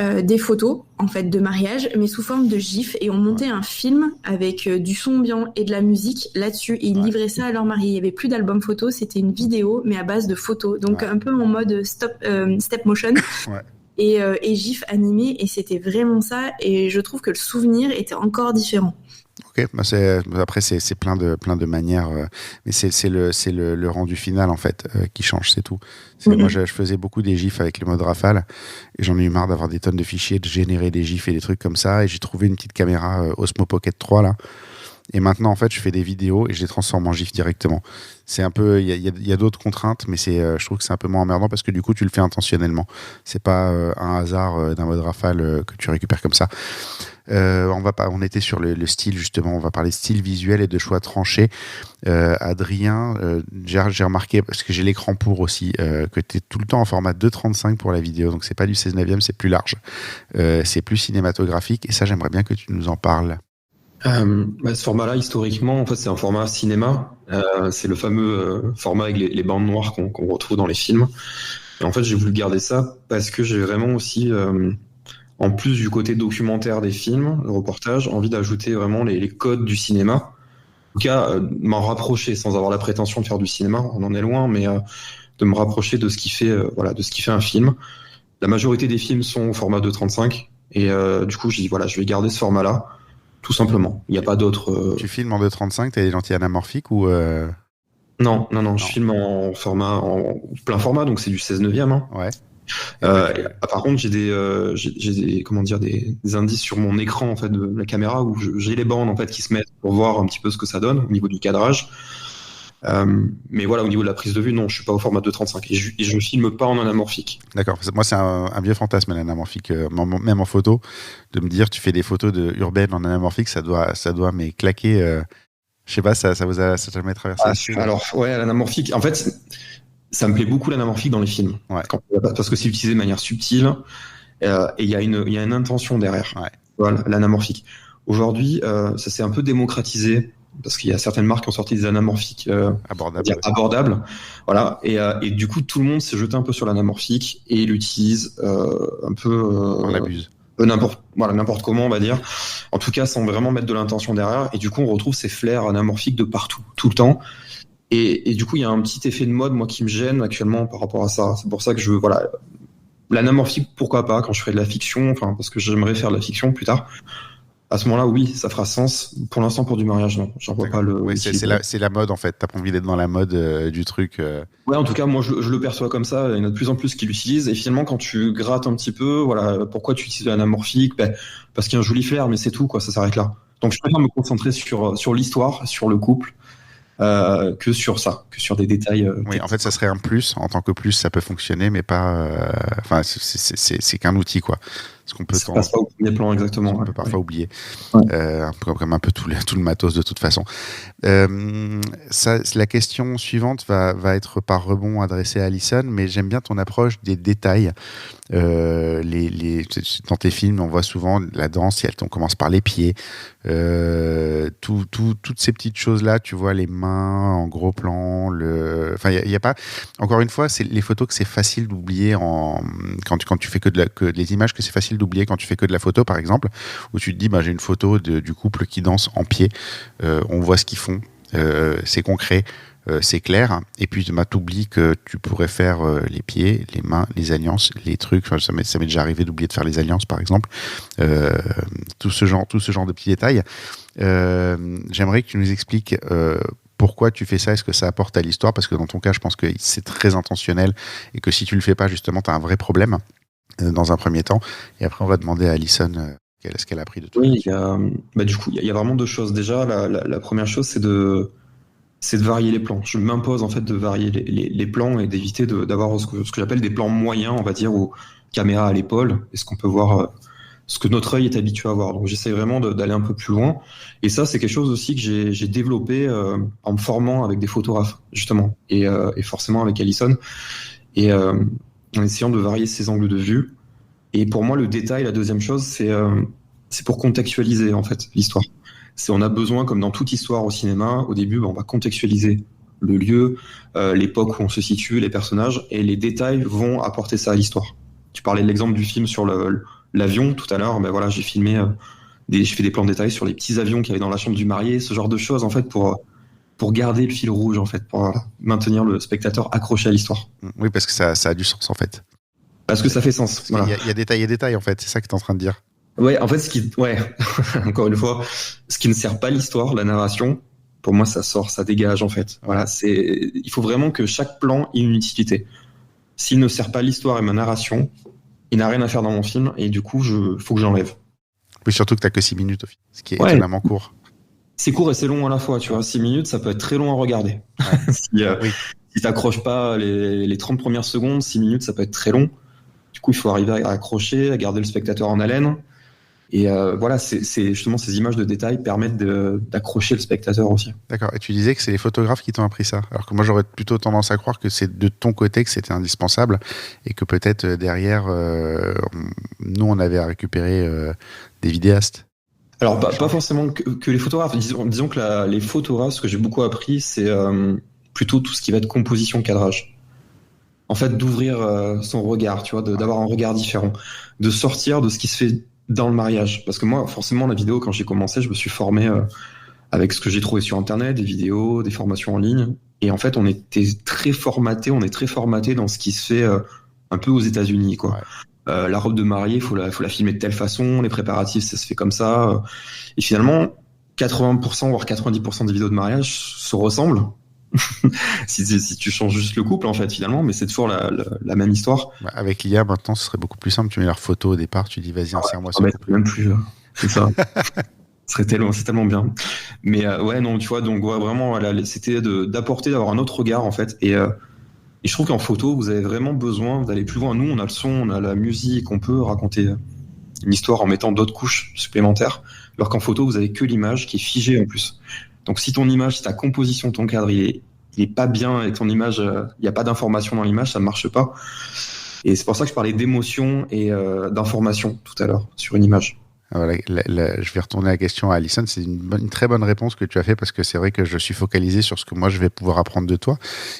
des photos en fait de mariage, mais sous forme de gifs, et ont monté un film avec du son ambiant et de la musique là-dessus, et ils livraient ça à leur marié. Il n'y avait plus d'album photo, c'était une vidéo, mais à base de photos, donc un peu en mode step motion. Ouais. Et gif animé, et c'était vraiment ça, et je trouve que le souvenir était encore différent. Ok, bah après c'est plein de manières, mais c'est le rendu final en fait qui change, c'est tout. Moi je faisais beaucoup des gifs avec le mode rafale, et j'en ai eu marre d'avoir des tonnes de fichiers, de générer des gifs et des trucs comme ça, et j'ai trouvé une petite caméra Osmo Pocket 3 là. Et maintenant, en fait, je fais des vidéos et je les transforme en GIF directement. C'est un peu, il y a d'autres contraintes, mais je trouve que c'est un peu moins emmerdant parce que du coup, tu le fais intentionnellement. C'est pas un hasard d'un mode rafale que tu récupères comme ça. On était sur le style justement. On va parler style visuel et de choix tranchés. Adrien, j'ai remarqué, parce que j'ai l'écran pour aussi, que tu es tout le temps en format 2.35 pour la vidéo. Donc c'est pas du 16/9, c'est plus large. C'est plus cinématographique, et ça, j'aimerais bien que tu nous en parles. Ce format-là, historiquement, en fait, c'est un format cinéma. C'est le fameux format avec les bandes noires qu'on retrouve dans les films. Et en fait, j'ai voulu garder ça parce que j'ai vraiment aussi, en plus du côté documentaire des films, le reportage, envie d'ajouter vraiment les codes du cinéma. tout cas, m'en rapprocher sans avoir la prétention de faire du cinéma, on en est loin, mais de me rapprocher de ce qui fait, de ce qui fait un film. La majorité des films sont au format 2.35 et du coup, j'ai dit je vais garder ce format-là, tout simplement. Il n'y a pas d'autre. Tu filmes en 2.35, t'as des lentilles anamorphiques ou Non, je filme en plein format, donc c'est du 16/9. Hein. Ouais. Par contre, j'ai des indices sur mon écran en fait de la caméra où j'ai les bandes en fait qui se mettent pour voir un petit peu ce que ça donne au niveau du cadrage. Mais voilà, au niveau de la prise de vue, non, je suis pas au format 2.35 et je filme pas en anamorphique. D'accord. Moi, c'est un vieux fantasme l'anamorphique, même en photo, de me dire tu fais des photos urbaines en anamorphique, ça doit mais claquer. Je sais pas, ça vous a jamais traversé? Alors ouais, l'anamorphique. En fait, ça me plaît beaucoup l'anamorphique dans les films, parce que c'est utilisé de manière subtile et il y a une intention derrière. Ouais. Voilà, l'anamorphique. Aujourd'hui, ça s'est un peu démocratisé parce qu'il y a certaines marques qui ont sorti des anamorphiques abordables. Voilà, et du coup, tout le monde s'est jeté un peu sur l'anamorphique et l'utilise un peu. On abuse. N'importe comment, on va dire. En tout cas, sans vraiment mettre de l'intention derrière. Et du coup, on retrouve ces flares anamorphiques de partout, tout le temps. Et du coup, il y a un petit effet de mode, moi, qui me gêne actuellement par rapport à ça. C'est pour ça que l'anamorphique, pourquoi pas, quand je ferai de la fiction, parce que j'aimerais faire de la fiction plus tard. À ce moment-là, oui, ça fera sens. Pour l'instant, pour du mariage, non. J'en vois pas le. Oui, c'est la mode, en fait. T'as pas envie d'être dans la mode du truc. Ouais, en tout cas, moi, je le perçois comme ça. Il y en a de plus en plus qui l'utilisent. Et finalement, quand tu grattes un petit peu, pourquoi tu utilises l'anamorphique? Parce qu'il y a un joli flair, mais c'est tout, quoi. Ça s'arrête là. Donc, je préfère me concentrer sur l'histoire, sur le couple. Que sur ça, que sur des détails. Oui, en fait, ça serait un plus. En tant que plus, ça peut fonctionner, mais pas. C'est qu'un outil, quoi. Ce qu'on peut. Ça passe pas au premier plan, exactement. On peut parfois oublier. Ouais. Un peu comme un peu tout le matos de toute façon. La question suivante va être par rebond adressée à Alison, mais j'aime bien ton approche des détails. Dans tes films, on voit souvent la danse, on commence par les pieds. Toutes ces petites choses-là, tu vois, les mains en gros plan. Il y a pas. Encore une fois, c'est les photos que c'est facile d'oublier quand tu fais que les images que c'est facile d'oublier quand tu fais que de la photo, par exemple, où tu te dis, j'ai une photo du couple qui danse en pied. On voit ce qu'ils font. C'est concret. C'est clair, et puis t'oublies que tu pourrais faire les pieds, les mains, les alliances, les trucs. Ça m'est déjà arrivé d'oublier de faire les alliances, par exemple. Tout ce genre de petits détails. J'aimerais que tu nous expliques pourquoi tu fais ça, est-ce que ça apporte à l'histoire, parce que dans ton cas, je pense que c'est très intentionnel et que si tu le fais pas, justement, t'as un vrai problème dans un premier temps. Et après, on va demander à Alison ce qu'elle a appris de tout. Oui, du coup, il y a vraiment deux choses. Déjà, la première chose, c'est de varier les plans. Je m'impose en fait de varier les plans et d'éviter d'avoir ce que j'appelle des plans moyens, on va dire, ou caméra à l'épaule, et ce qu'on peut voir, ce que notre œil est habitué à voir. Donc j'essaie vraiment d'aller un peu plus loin. Et ça, c'est quelque chose aussi que j'ai développé en me formant avec des photographes, justement, et forcément avec Alison, et en essayant de varier ses angles de vue. Et pour moi, le détail, la deuxième chose, c'est pour contextualiser en fait l'histoire. On a besoin, comme dans toute histoire au cinéma, au début, on va contextualiser le lieu, l'époque où on se situe, les personnages, et les détails vont apporter ça à l'histoire. Tu parlais de l'exemple du film sur l'avion tout à l'heure. J'ai filmé, j'ai fait des plans de détails sur les petits avions qu'il y avait dans la chambre du marié, ce genre de choses en fait pour garder le fil rouge en fait, pour maintenir le spectateur accroché à l'histoire. Oui, parce que ça a du sens en fait. Parce que ça fait sens. Il y a détail et détail en fait, c'est ça que tu es en train de dire. Ouais, en fait, encore une fois, ce qui ne sert pas l'histoire, la narration, pour moi, ça dégage, en fait. Voilà, il faut vraiment que chaque plan ait une utilité. S'il ne sert pas l'histoire et ma narration, il n'a rien à faire dans mon film, et du coup, faut que j'enlève. Oui, surtout que t'as que 6 minutes, ce qui est étonnamment court. C'est court et c'est long à la fois, tu vois. 6 minutes, ça peut être très long à regarder. Ouais. Si t'accroches pas les 30 premières secondes, 6 minutes, ça peut être très long. Du coup, il faut arriver à accrocher, à garder le spectateur en haleine. Et c'est justement ces images de détail permettent d'accrocher le spectateur aussi. D'accord. Et tu disais que c'est les photographes qui t'ont appris ça. Alors que moi, j'aurais plutôt tendance à croire que c'est de ton côté que c'était indispensable et que peut-être derrière, nous, on avait à récupérer des vidéastes. Alors, pas forcément que les photographes. Disons que les photographes, ce que j'ai beaucoup appris, c'est plutôt tout ce qui va être composition, cadrage. En fait, d'ouvrir son regard, tu vois, d'avoir un regard différent, de sortir de ce qui se fait dans le mariage. Parce que moi, forcément, la vidéo, quand j'ai commencé, je me suis formé avec ce que j'ai trouvé sur Internet, des vidéos, des formations en ligne. Et en fait, on est très formaté dans ce qui se fait un peu aux États-Unis, quoi. La robe de mariée, faut la filmer de telle façon, les préparatifs, ça se fait comme ça. Et finalement, 80% voire 90% des vidéos de mariage se ressemblent. si tu changes juste le couple, en fait, finalement, mais c'est toujours la même histoire. Avec l'IA, maintenant, ce serait beaucoup plus simple. Tu mets leur photo au départ, tu dis vas-y, insère-moi ça. Même plus, c'est ça. C'est tellement bien. Mais ouais, non, tu vois, donc ouais, vraiment, voilà, c'était d'avoir un autre regard, en fait. Et je trouve qu'en photo, vous avez vraiment besoin d'aller plus loin. Nous, on a le son, on a la musique, on peut raconter une histoire en mettant d'autres couches supplémentaires. Alors qu'en photo, vous avez que l'image qui est figée en plus. Donc si ta composition, ton cadre, il est pas bien avec ton image, il n'y a pas d'information dans l'image, ça ne marche pas. Et c'est pour ça que je parlais d'émotion et d'information tout à l'heure sur une image. Voilà, je vais retourner la question à Alison. C'est une très bonne réponse que tu as fait parce que c'est vrai que je suis focalisé sur ce que moi je vais pouvoir apprendre de toi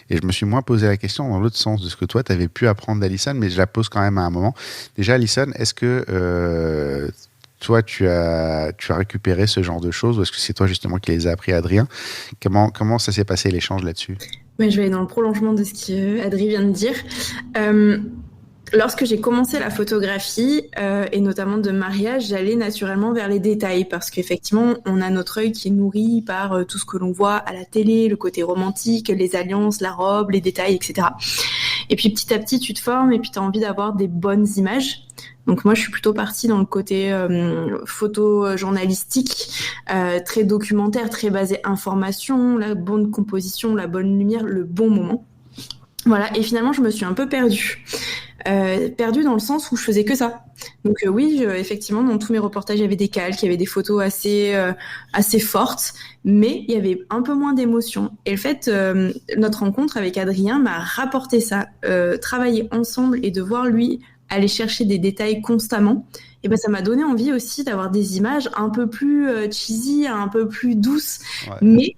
et je me suis moins posé la question dans l'autre sens de ce que toi tu avais pu apprendre d'Alison, mais je la pose quand même à un moment. Déjà, Alison, est-ce que toi tu as récupéré ce genre de choses ou est-ce que c'est toi justement qui les as appris à Adrien? Comment ça s'est passé l'échange là-dessus? Ouais, je vais aller dans le prolongement de ce qu'Adrien vient de dire. Lorsque j'ai commencé la photographie, et notamment de mariage, j'allais naturellement vers les détails parce qu'effectivement, on a notre œil qui est nourri par tout ce que l'on voit à la télé, le côté romantique, les alliances, la robe, les détails, etc. Et puis petit à petit, tu te formes et puis tu as envie d'avoir des bonnes images. Donc moi, je suis plutôt partie dans le côté photojournalistique, très documentaire, très basé information, la bonne composition, la bonne lumière, le bon moment. Voilà, et finalement, je me suis un peu perdue. Perdue dans le sens où je faisais que ça. Donc oui, effectivement, dans tous mes reportages, il y avait des calques, il y avait des photos assez fortes, mais il y avait un peu moins d'émotion. Et le fait, notre rencontre avec Adrien m'a rapporté ça. Travailler ensemble et de voir lui aller chercher des détails constamment, et ben ça m'a donné envie aussi d'avoir des images un peu plus cheesy, un peu plus douces. Ouais. Mais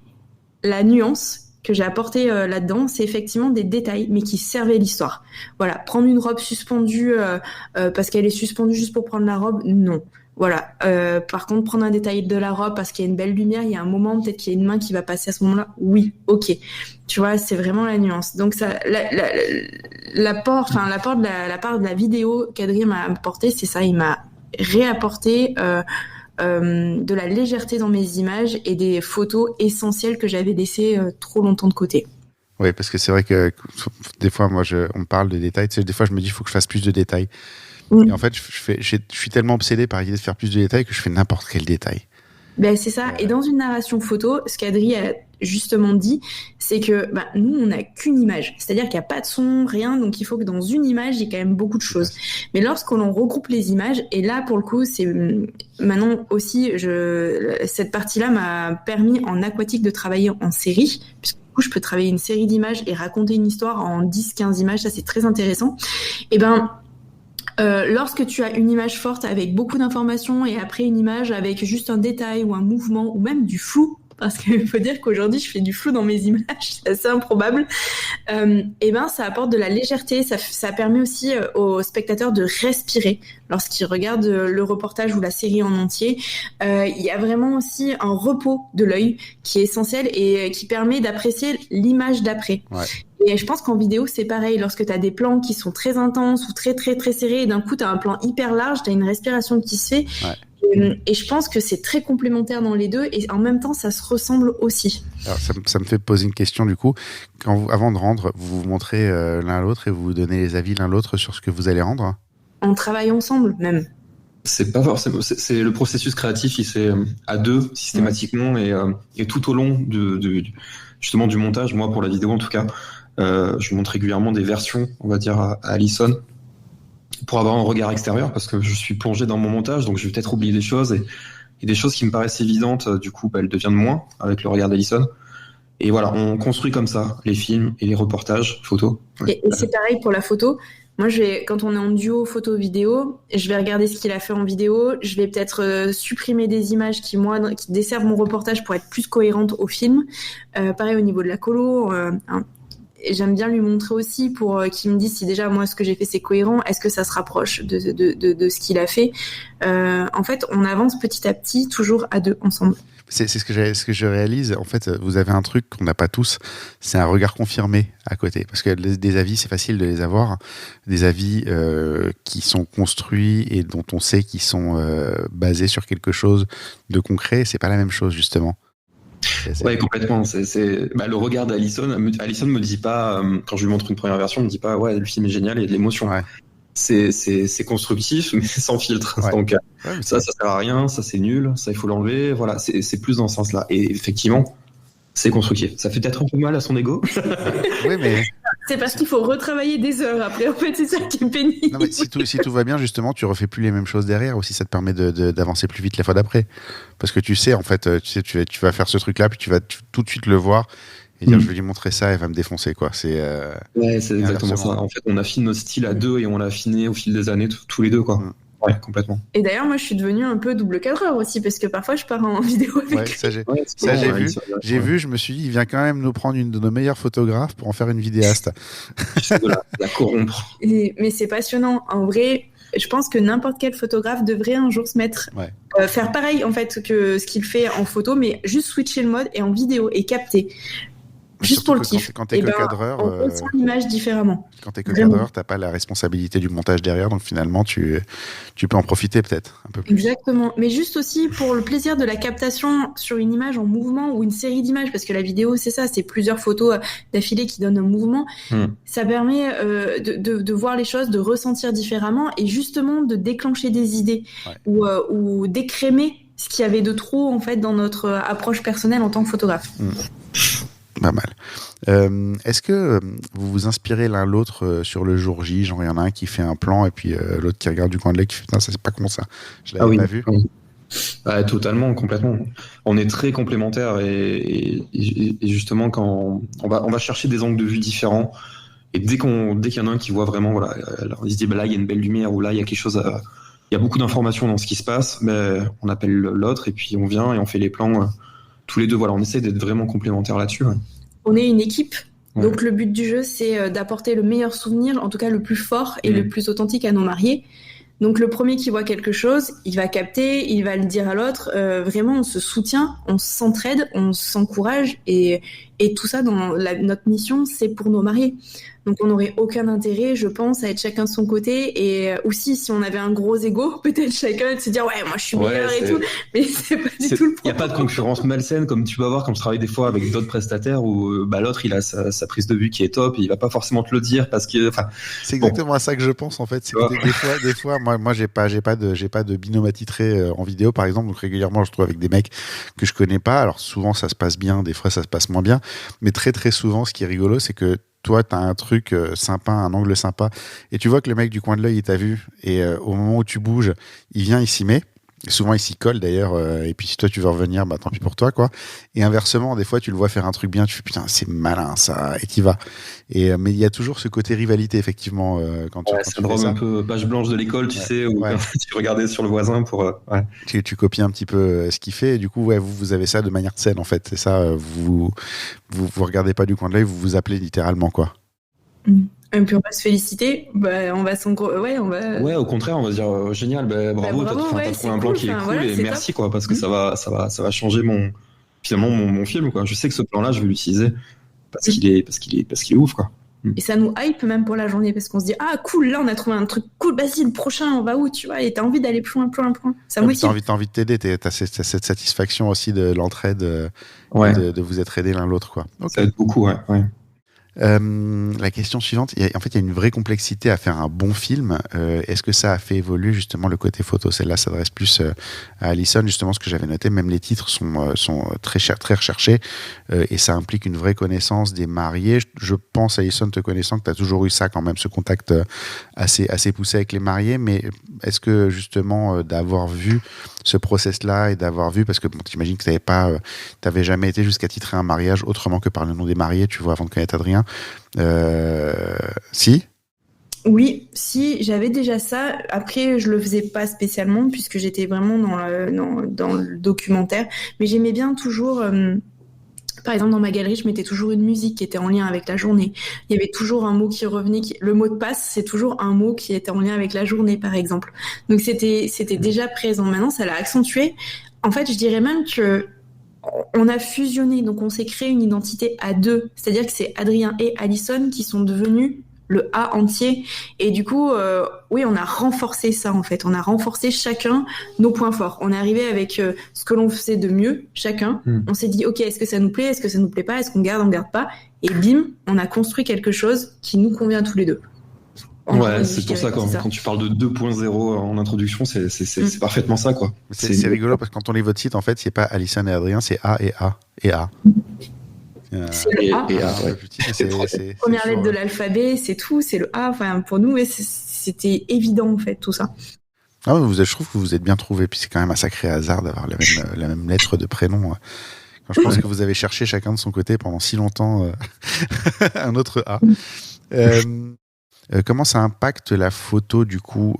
la nuance que j'ai apporté là-dedans, c'est effectivement des détails, mais qui servaient l'histoire. Voilà, prendre une robe suspendue parce qu'elle est suspendue juste pour prendre la robe, non. Voilà. Par contre, prendre un détail de la robe parce qu'il y a une belle lumière, il y a un moment, peut-être qu'il y a une main qui va passer à ce moment-là. Oui, ok. Tu vois, c'est vraiment la nuance. Donc ça, l'apport de la vidéo qu'Adrien m'a apporté, c'est ça. Il m'a réapporté de la légèreté dans mes images et des photos essentielles que j'avais laissées trop longtemps de côté. Oui, parce que c'est vrai que des fois, on parle de détails. Tu sais, des fois, je me dis, il faut que je fasse plus de détails. Et en fait, je suis tellement obsédé par l'idée de faire plus de détails que je fais n'importe quel détail. Ben, c'est ça. Et dans une narration photo, ce qu'Adri a justement dit, c'est que nous, on n'a qu'une image. C'est-à-dire qu'il n'y a pas de son, rien. Donc, il faut que dans une image, il y ait quand même beaucoup de choses. Mais lorsque l'on regroupe les images, et là, pour le coup, c'est maintenant aussi, cette partie-là m'a permis en aquatique de travailler en série, puisque du coup, je peux travailler une série d'images et raconter une histoire en 10-15 images. Ça, c'est très intéressant. Et lorsque tu as une image forte avec beaucoup d'informations et après une image avec juste un détail ou un mouvement ou même du flou, parce qu'il faut dire qu'aujourd'hui je fais du flou dans mes images, c'est assez improbable, ça apporte de la légèreté, ça permet aussi aux spectateurs de respirer lorsqu'ils regardent le reportage ou la série en entier. Il y a vraiment aussi un repos de l'œil qui est essentiel et qui permet d'apprécier l'image d'après. Ouais. Et je pense qu'en vidéo, c'est pareil. Lorsque tu as des plans qui sont très intenses ou très, très, très serrés, et d'un coup, tu as un plan hyper large, tu as une respiration qui se fait. Ouais. Et je pense que c'est très complémentaire dans les deux. Et en même temps, ça se ressemble aussi. Alors, ça me fait poser une question, du coup. Avant de rendre, vous vous montrez l'un à l'autre et vous donnez les avis l'un à l'autre sur ce que vous allez rendre? On travaille ensemble, même. C'est pas forcément. C'est le processus créatif, il fait à deux, systématiquement. Et tout au long justement du montage, moi, pour la vidéo, en tout cas, je montre régulièrement des versions, on va dire, à Alison pour avoir un regard extérieur parce que je suis plongé dans mon montage, donc je vais peut-être oublier des choses et des choses qui me paraissent évidentes, du coup, elles deviennent moins avec le regard d'Alison. Et voilà, on construit comme ça les films et les reportages photos. Et c'est pareil pour la photo. Moi, quand on est en duo photo-vidéo, je vais regarder ce qu'il a fait en vidéo. Je vais peut-être supprimer des images qui desservent mon reportage pour être plus cohérente au film. Pareil au niveau de la colo. Et j'aime bien lui montrer aussi pour qu'il me dise si déjà moi ce que j'ai fait c'est cohérent, est-ce que ça se rapproche de ce qu'il a fait. En fait, on avance petit à petit, toujours à deux ensemble. c'est ce que je réalise. En fait, vous avez un truc qu'on n'a pas tous, c'est un regard confirmé à côté. Parce que des avis, c'est facile de les avoir. Des avis qui sont construits et dont on sait qu'ils sont basés sur quelque chose de concret, c'est pas la même chose, justement. Ouais, complètement. Le regard d'Alison. Alison me dit pas, quand je lui montre une première version, me dit pas, ouais, le film est génial, il y a de l'émotion. Ouais. C'est constructif, mais sans filtre. Ouais. Donc, Ouais, ça sert à rien, ça c'est nul, ça il faut l'enlever. Voilà, c'est plus dans ce sens-là. Et effectivement, c'est constructif. Ça fait peut-être un peu mal à son ego. Oui, mais C'est parce qu'il faut retravailler des heures après. En fait, c'est ça qui est pénible. non, mais si tout va bien, justement, tu refais plus les mêmes choses derrière aussi. Ça te permet d'avancer plus vite la fois d'après. Parce que tu sais, en fait, tu vas faire ce truc-là, puis tu vas tout de suite le voir et dire, je vais lui montrer ça, elle va me défoncer, quoi. Ouais, c'est exactement ça. En fait, on affine notre style à deux et on l'a affiné au fil des années tous les deux, quoi. Ouais, complètement. Et d'ailleurs, moi, je suis devenue un peu double cadreur aussi, parce que parfois, je pars en vidéo avec Ouais, lui. ça, j'ai vu. J'ai vu, je me suis dit, il vient quand même nous prendre une de nos meilleures photographes pour en faire une vidéaste. De la corrompre. Mais c'est passionnant. En vrai, je pense que n'importe quel photographe devrait un jour se mettre, faire pareil, en fait, que ce qu'il fait en photo, mais juste switcher le mode et en vidéo et capter. Juste pour le kiff. Quand t'es que cadreur, on ressent l'image différemment. Quand t'es que cadreur, t'as pas la responsabilité du montage derrière, donc finalement tu peux en profiter peut-être un peu plus. Exactement, mais juste aussi pour le plaisir de la captation sur une image en mouvement ou une série d'images, parce que la vidéo c'est ça, c'est plusieurs photos d'affilée qui donnent un mouvement. Ça permet de voir les choses, de ressentir différemment et justement de déclencher des idées ou d'écrémer ce qu'il y avait de trop en fait dans notre approche personnelle en tant que photographe. Pas mal. Est-ce que vous vous inspirez l'un l'autre sur le jour J? Genre, il y en a un qui fait un plan et puis l'autre qui regarde du coin de l'œil qui fait putain, ça c'est pas con ça. Je l'avais pas vu. Totalement, complètement. On est très complémentaires et justement quand on va chercher des angles de vue différents et dès qu'il y en a un qui voit vraiment, voilà, alors il se dit là il y a une belle lumière ou là il y a quelque chose, il y a beaucoup d'informations dans ce qui se passe, mais on appelle l'autre et puis on vient et on fait les plans. Tous les deux, voilà, on essaie d'être vraiment complémentaires là-dessus. Ouais. On est une équipe, donc le but du jeu, c'est d'apporter le meilleur souvenir, en tout cas le plus fort et le plus authentique à nos mariés. Donc le premier qui voit quelque chose, il va capter, il va le dire à l'autre. Vraiment, on se soutient, on s'entraide, on s'encourage et tout ça dans notre mission, c'est pour nos mariés. Donc on n'aurait aucun intérêt, je pense, à être chacun de son côté. Et aussi, si on avait un gros ego, peut-être chacun de se dire ouais, moi je suis meilleur et tout. Mais c'est pas du tout le problème. Il n'y a pas de concurrence malsaine comme tu peux avoir quand je travaille des fois avec d'autres prestataires où l'autre il a sa prise de vue qui est top et il va pas forcément te le dire parce que. C'est exactement à ça que je pense en fait. C'est que des fois, moi j'ai pas de binôme attitré en vidéo par exemple. Donc régulièrement je trouve avec des mecs que je connais pas. Alors souvent ça se passe bien, des fois ça se passe moins bien. Mais très très souvent, ce qui est rigolo, c'est que toi, tu as un truc sympa, un angle sympa, et tu vois que le mec du coin de l'œil, il t'a vu, et au moment où tu bouges, il vient, il s'y met. Souvent, il s'y colle d'ailleurs, et puis si toi tu veux revenir, bah tant pis pour toi, quoi. Et inversement, des fois, tu le vois faire un truc bien, tu fais putain, c'est malin ça, et t'y vas. Mais il y a toujours ce côté rivalité, effectivement, quand tu fais ça. Un peu page blanche de l'école, tu sais, où tu regardais sur le voisin pour. Tu copies un petit peu ce qu'il fait, et du coup, vous avez ça de manière saine, en fait. C'est ça, vous regardez pas du coin de l'œil, vous vous appelez littéralement, quoi. Et puis on va se féliciter, on va Ouais, au contraire, on va se dire génial, bravo, t'as trouvé un plan qui est cool et merci top. Quoi, parce que ça va changer finalement mon film quoi. Je sais que ce plan-là, je vais l'utiliser parce qu'il est ouf quoi. Et ça nous hype même pour la journée parce qu'on se dit ah cool, là on a trouvé un truc cool, vas-y le prochain on va où tu vois, et t'as envie d'aller plus loin. Ça motive. T'as envie de t'aider, t'as cette satisfaction aussi de l'entraide, de vous être aidés l'un l'autre quoi. Okay. Ça aide beaucoup ouais. La question suivante, il y a une vraie complexité à faire un bon film. Est-ce que ça a fait évoluer justement le côté photo? Celle-là s'adresse plus à Alison, justement, ce que j'avais noté. Même les titres sont très recherchés et ça implique une vraie connaissance des mariés. Je pense, Alison, te connaissant, que tu as toujours eu ça quand même, ce contact assez poussé avec les mariés. Mais est-ce que justement d'avoir vu ce process-là et d'avoir vu, parce que t'imagines que t'avais jamais été jusqu'à titrer un mariage autrement que par le nom des mariés, tu vois, avant de connaître Adrien. Si? Oui, si, j'avais déjà ça. Après, je le faisais pas spécialement puisque j'étais vraiment dans le documentaire. Mais j'aimais bien toujours... Par exemple, dans ma galerie, je mettais toujours une musique qui était en lien avec la journée. Il y avait toujours un mot qui revenait. Le mot de passe, c'est toujours un mot qui était en lien avec la journée, par exemple. Donc, c'était déjà présent. Maintenant, ça l'a accentué. En fait, je dirais même que on a fusionné, donc on s'est créé une identité à deux. C'est-à-dire que c'est Adrien et Alison qui sont devenus le A entier. Et du coup, oui, on a renforcé ça en fait. On a renforcé chacun nos points forts. On est arrivé avec ce que l'on faisait de mieux, chacun. On s'est dit, ok, est-ce que ça nous plaît? Est-ce que ça nous plaît pas? Est-ce qu'on garde? On garde pas? Et bim, on a construit quelque chose qui nous convient tous les deux. Ouais, c'est pour ça quand tu parles de 2.0 en introduction, c'est parfaitement ça, quoi. C'est rigolo parce que quand on lit votre site, en fait, c'est pas Alison et Adrien, c'est A et A et A. C'est le A. C'est première lettre de l'alphabet, c'est tout, c'est le A. Enfin, pour nous, c'était évident en fait tout ça. Ah, je trouve que vous êtes bien trouvé. Puis c'est quand même un sacré hasard d'avoir la même lettre de prénom. Quand je pense que vous avez cherché chacun de son côté pendant si longtemps un autre A. Comment ça impacte la photo du coup,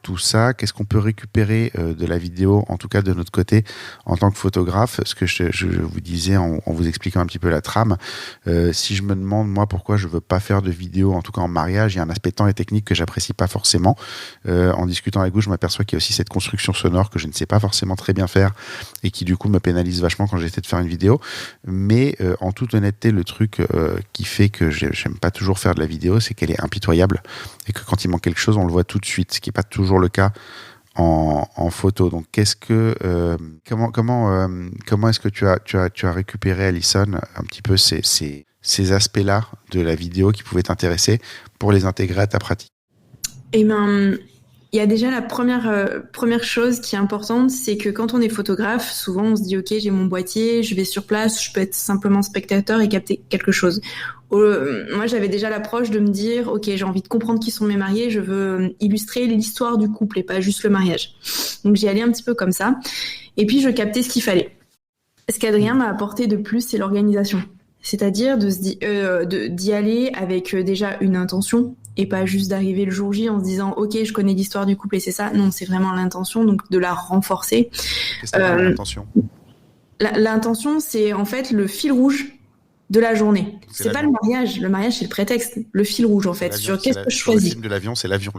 tout ça? Qu'est-ce qu'on peut récupérer de la vidéo, en tout cas de notre côté, en tant que photographe? Ce que je vous disais en vous expliquant un petit peu la trame, si je me demande moi pourquoi je veux pas faire de vidéo, en tout cas en mariage, il y a un aspect temps et technique que j'apprécie pas forcément. En discutant avec vous, je m'aperçois qu'il y a aussi cette construction sonore que je ne sais pas forcément très bien faire et qui du coup me pénalise vachement quand j'essaie de faire une vidéo. Mais en toute honnêteté, le truc qui fait que j'aime pas toujours faire de la vidéo, c'est qu'elle est impitoyable. Et que quand il manque quelque chose, on le voit tout de suite, ce qui n'est pas toujours le cas en photo. Donc, comment est-ce que tu as récupéré, Alison, un petit peu ces aspects-là de la vidéo qui pouvaient t'intéresser pour les intégrer à ta pratique? Eh ben, il y a déjà la première chose qui est importante, c'est que quand on est photographe, souvent on se dit ok, j'ai mon boîtier, je vais sur place, je peux être simplement spectateur et capter quelque chose. Moi, j'avais déjà l'approche de me dire ok, j'ai envie de comprendre qui sont mes mariés, je veux illustrer l'histoire du couple et pas juste le mariage. Donc j'y allais un petit peu comme ça. Et puis je captais ce qu'il fallait. Ce qu'Adrien m'a apporté de plus, c'est l'organisation. C'est-à-dire d'y aller avec déjà une intention et pas juste d'arriver le jour J en se disant ok, je connais l'histoire du couple et c'est ça. Non, c'est vraiment l'intention, donc de la renforcer. Qu'est-ce que c'est l'intention? L'intention, c'est en fait le fil rouge de la journée. C'est pas le mariage. Le mariage, c'est le prétexte. Le fil rouge, en fait. Sur qu'est-ce que je choisis. Le film de l'avion, c'est l'avion.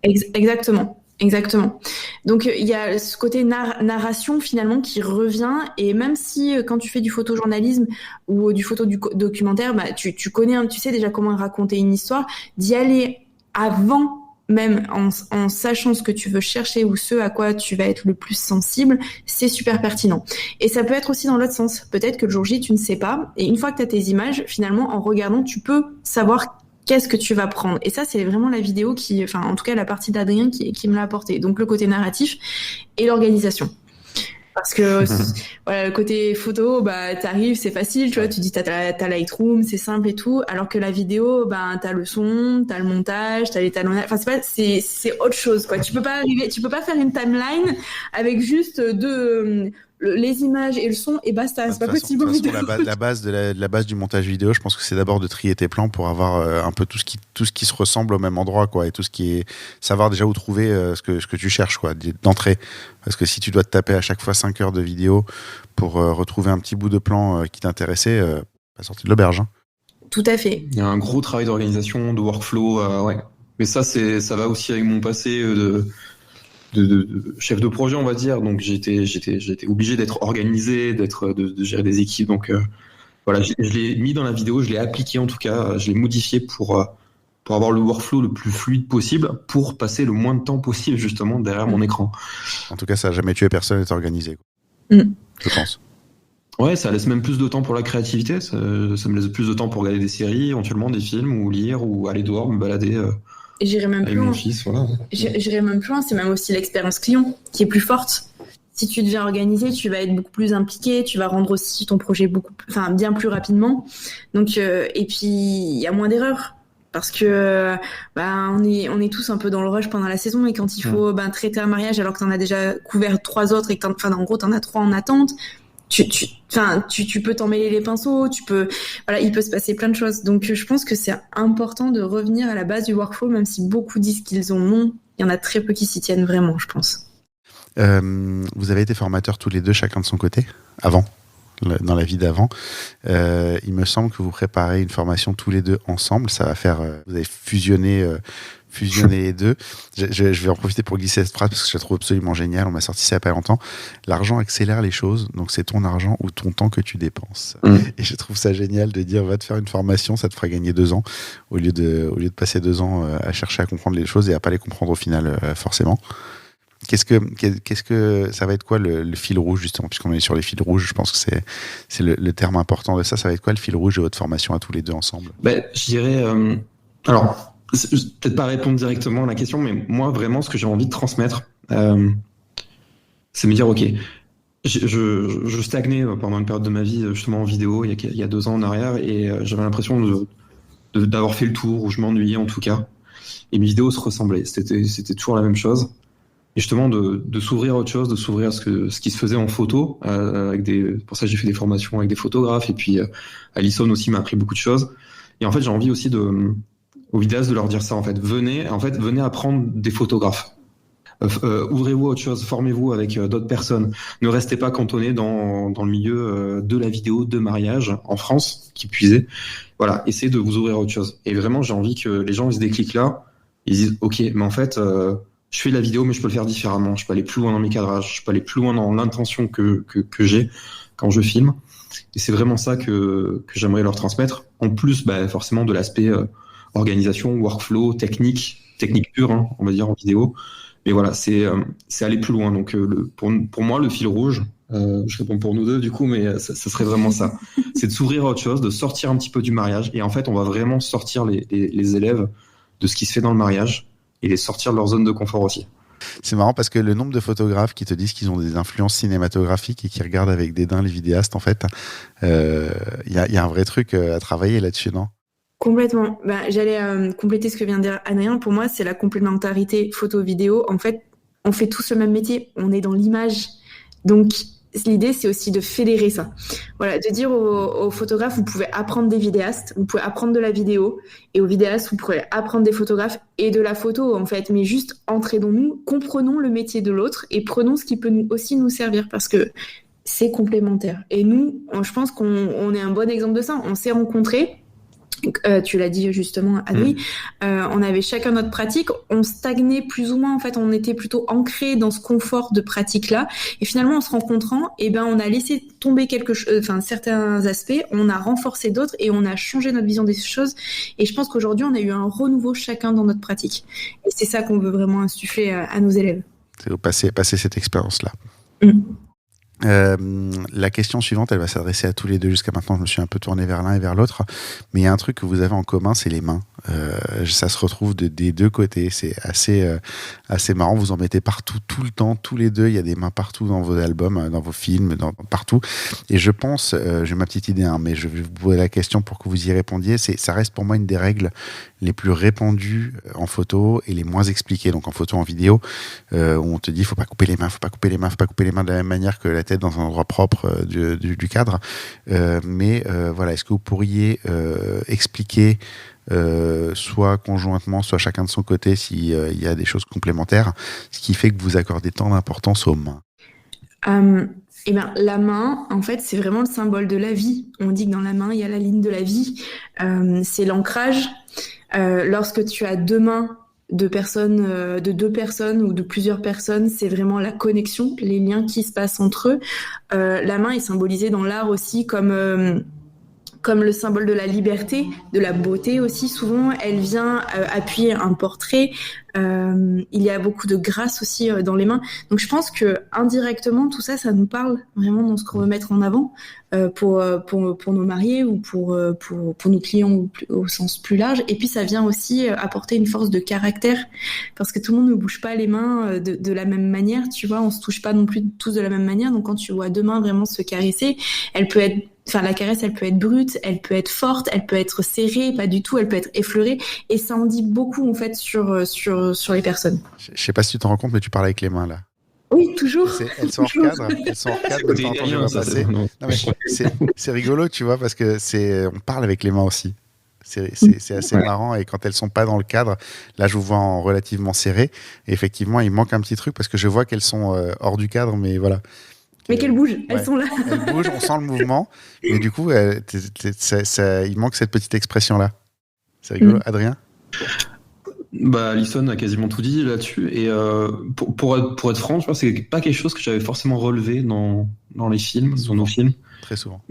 Exactement. Donc, il y a ce côté narration, finalement, qui revient. Et même si, quand tu fais du photojournalisme ou du photodocumentaire, bah, tu connais, tu sais déjà comment raconter une histoire, d'y aller avant, même en sachant ce que tu veux chercher ou ce à quoi tu vas être le plus sensible, c'est super pertinent. Et ça peut être aussi dans l'autre sens. Peut-être que le jour J, tu ne sais pas. Et une fois que tu as tes images, finalement, en regardant, tu peux savoir qu'est-ce que tu vas prendre. Et ça, c'est vraiment la vidéo en tout cas, la partie d'Adrien qui me l'a apporté. Donc, le côté narratif et l'organisation. Parce que voilà, le côté photo, bah t'arrives, c'est facile, tu vois, tu dis t'as Lightroom, c'est simple et tout, alors que la vidéo, bah t'as le son, t'as le montage, t'as l'étalonnage, enfin c'est autre chose quoi. Tu peux pas faire une timeline avec juste les images et le son et basta, c'est pas possible. De toute façon, la base du montage vidéo, je pense que c'est d'abord de trier tes plans pour avoir un peu tout ce qui se ressemble au même endroit, quoi, et tout ce qui est savoir déjà où trouver ce que tu cherches, quoi, d'entrée. Parce que si tu dois te taper à chaque fois 5 heures de vidéo pour retrouver un petit bout de plan qui t'intéressait, pas sorti de l'auberge. Hein. Tout à fait. Il y a un gros travail d'organisation, de workflow, ouais. Mais ça va aussi avec mon passé de chef de projet, on va dire. Donc j'étais obligé d'être organisé, de gérer des équipes. Donc voilà, je l'ai mis dans la vidéo, je l'ai appliqué en tout cas, je l'ai modifié pour avoir le workflow le plus fluide possible, pour passer le moins de temps possible justement derrière mon écran. En tout cas, ça n'a jamais tué personne d'être organisé, quoi. Je pense. Ouais, ça laisse même plus de temps pour la créativité. Ça me laisse plus de temps pour regarder des séries, éventuellement des films, ou lire, ou aller dehors, me balader. Et j'irai même plus loin. Voilà. J'irai même plus loin, c'est même aussi l'expérience client qui est plus forte. Si tu deviens organisé, tu vas être beaucoup plus impliqué, tu vas rendre aussi ton projet bien plus rapidement. Donc, et puis il y a moins d'erreurs parce que on est tous un peu dans le rush pendant la saison et quand il faut traiter un mariage alors que t'en as déjà couvert 3 autres et que en gros t'en as 3 en attente. Tu peux t'emmêler les pinceaux, il peut se passer plein de choses. Donc, je pense que c'est important de revenir à la base du workflow, même si beaucoup disent qu'ils en ont. Il y en a très peu qui s'y tiennent vraiment, je pense. Vous avez été formateurs tous les deux, chacun de son côté, avant, dans la vie d'avant. Il me semble que vous préparez une formation tous les deux ensemble. Ça va faire, vous avez fusionné fusionner les deux. Je vais en profiter pour glisser cette phrase parce que je la trouve absolument géniale. On m'a sorti ça il n'y a pas longtemps. L'argent accélère les choses, donc c'est ton argent ou ton temps que tu dépenses. Et je trouve ça génial de dire va te faire une formation, ça te fera gagner 2 ans au lieu de passer 2 ans à chercher à comprendre les choses et à pas les comprendre au final forcément. Qu'est-ce que ça va être quoi le fil rouge justement, puisqu'on est sur les fils rouges, je pense que c'est le terme important de ça. Ça va être quoi le fil rouge de votre formation à tous les deux ensemble? Je dirais alors peut-être pas répondre directement à la question, mais moi vraiment ce que j'ai envie de transmettre, c'est me dire ok, je stagnais pendant une période de ma vie justement en vidéo il y a 2 ans en arrière et j'avais l'impression d'avoir fait le tour, ou je m'ennuyais en tout cas, et mes vidéos se ressemblaient, c'était toujours la même chose. Et justement de s'ouvrir à autre chose, de s'ouvrir à ce qui se faisait en photo, pour ça j'ai fait des formations avec des photographes, et puis Alison aussi m'a appris beaucoup de choses. Et en fait j'ai envie aussi aux vidéastes de leur dire ça, en fait venez apprendre des photographes. Ouvrez-vous à autre chose, formez-vous avec d'autres personnes. Ne restez pas cantonné dans le milieu de la vidéo de mariage en France, qui puisait. Voilà, essayez de vous ouvrir à autre chose. Et vraiment j'ai envie que les gens aient ce déclic-là, ils disent ok, mais en fait je fais de la vidéo, mais je peux le faire différemment. Je peux aller plus loin dans mes cadrages. Je peux aller plus loin dans l'intention que j'ai quand je filme. Et c'est vraiment ça que j'aimerais leur transmettre. En plus, forcément, de l'aspect organisation, workflow, technique pure, hein, on va dire, en vidéo. Mais voilà, c'est aller plus loin. Donc, pour moi, le fil rouge, je réponds pour nous deux, du coup, mais ça serait vraiment ça. C'est de s'ouvrir à autre chose, de sortir un petit peu du mariage. Et en fait, on va vraiment sortir les élèves de ce qui se fait dans le mariage, et les sortir de leur zone de confort aussi. C'est marrant parce que le nombre de photographes qui te disent qu'ils ont des influences cinématographiques et qui regardent avec dédain les vidéastes, en fait, y a un vrai truc à travailler là-dessus, non? Complètement. J'allais compléter ce que vient de dire Adrien. Pour moi, c'est la complémentarité photo-vidéo. En fait, on fait tous le même métier. On est dans l'image. Donc, l'idée, c'est aussi de fédérer ça. Voilà, de dire aux photographes, vous pouvez apprendre des vidéastes, vous pouvez apprendre de la vidéo, et aux vidéastes, vous pouvez apprendre des photographes et de la photo, en fait. Mais juste, entraînons-nous, comprenons le métier de l'autre et prenons ce qui peut aussi nous servir, parce que c'est complémentaire. Et nous, je pense qu'on est un bon exemple de ça. On s'est rencontrés. Tu l'as dit justement, Adri, on avait chacun notre pratique, on stagnait plus ou moins, en fait, on était plutôt ancrés dans ce confort de pratique-là, et finalement, en se rencontrant, on a laissé tomber certains aspects, on a renforcé d'autres, et on a changé notre vision des choses, et je pense qu'aujourd'hui, on a eu un renouveau chacun dans notre pratique, et c'est ça qu'on veut vraiment insuffler à nos élèves. C'est passer cette expérience-là. La question suivante, elle va s'adresser à tous les deux. Jusqu'à maintenant, je me suis un peu tourné vers l'un et vers l'autre, mais il y a un truc que vous avez en commun, c'est les mains. Ça se retrouve des deux côtés. C'est assez marrant. Vous en mettez partout, tout le temps, tous les deux. Il y a des mains partout dans vos albums, dans vos films, partout. Et je pense, j'ai ma petite idée, mais je vais vous poser la question pour que vous y répondiez. Ça reste pour moi une des règles les plus répandues en photo et les moins expliquées. Donc en photo, en vidéo, où on te dit faut pas couper les mains, faut pas couper les mains, faut pas couper les mains de la même manière que la tête dans un endroit propre du cadre. Voilà, est-ce que vous pourriez expliquer soit conjointement, soit chacun de son côté, s'il y a des choses complémentaires, ce qui fait que vous accordez tant d'importance aux mains? La main, en fait, c'est vraiment le symbole de la vie. On dit que dans la main, il y a la ligne de la vie. C'est l'ancrage. Lorsque tu as deux mains de deux personnes ou de plusieurs personnes, c'est vraiment la connexion, les liens qui se passent entre eux. La main est symbolisée dans l'art aussi comme le symbole de la liberté, de la beauté aussi. Souvent, elle vient appuyer un portrait. Il y a beaucoup de grâce aussi dans les mains. Donc, je pense que indirectement, tout ça, ça nous parle vraiment dans ce qu'on veut mettre en avant pour nos mariés ou pour nos clients au sens plus large. Et puis, ça vient aussi apporter une force de caractère, parce que tout le monde ne bouge pas les mains de la même manière. Tu vois, on se touche pas non plus tous de la même manière. Donc, quand tu vois deux mains vraiment se caresser, la caresse, elle peut être brute, elle peut être forte, elle peut être serrée, pas du tout, elle peut être effleurée, et ça en dit beaucoup en fait sur les personnes. Je sais pas si tu t'en rends compte, mais tu parles avec les mains là. Oui, toujours. Elles sont hors cadre, de temps en temps, je vais passer. Non, mais c'est rigolo, tu vois, parce que on parle avec les mains aussi. C'est assez marrant, et quand elles sont pas dans le cadre, là je vous vois en relativement serré, et effectivement il manque un petit truc parce que je vois qu'elles sont hors du cadre, mais voilà. Mais qu'elles bougent, elles sont là. Elles bougent, on sent le mouvement, mais du coup, il manque cette petite expression-là. C'est rigolo. Adrien ? Bah, Alison a quasiment tout dit là-dessus. Et pour être franc, tu vois, c'est pas quelque chose que j'avais forcément relevé dans les films, dans nos films. Très souvent.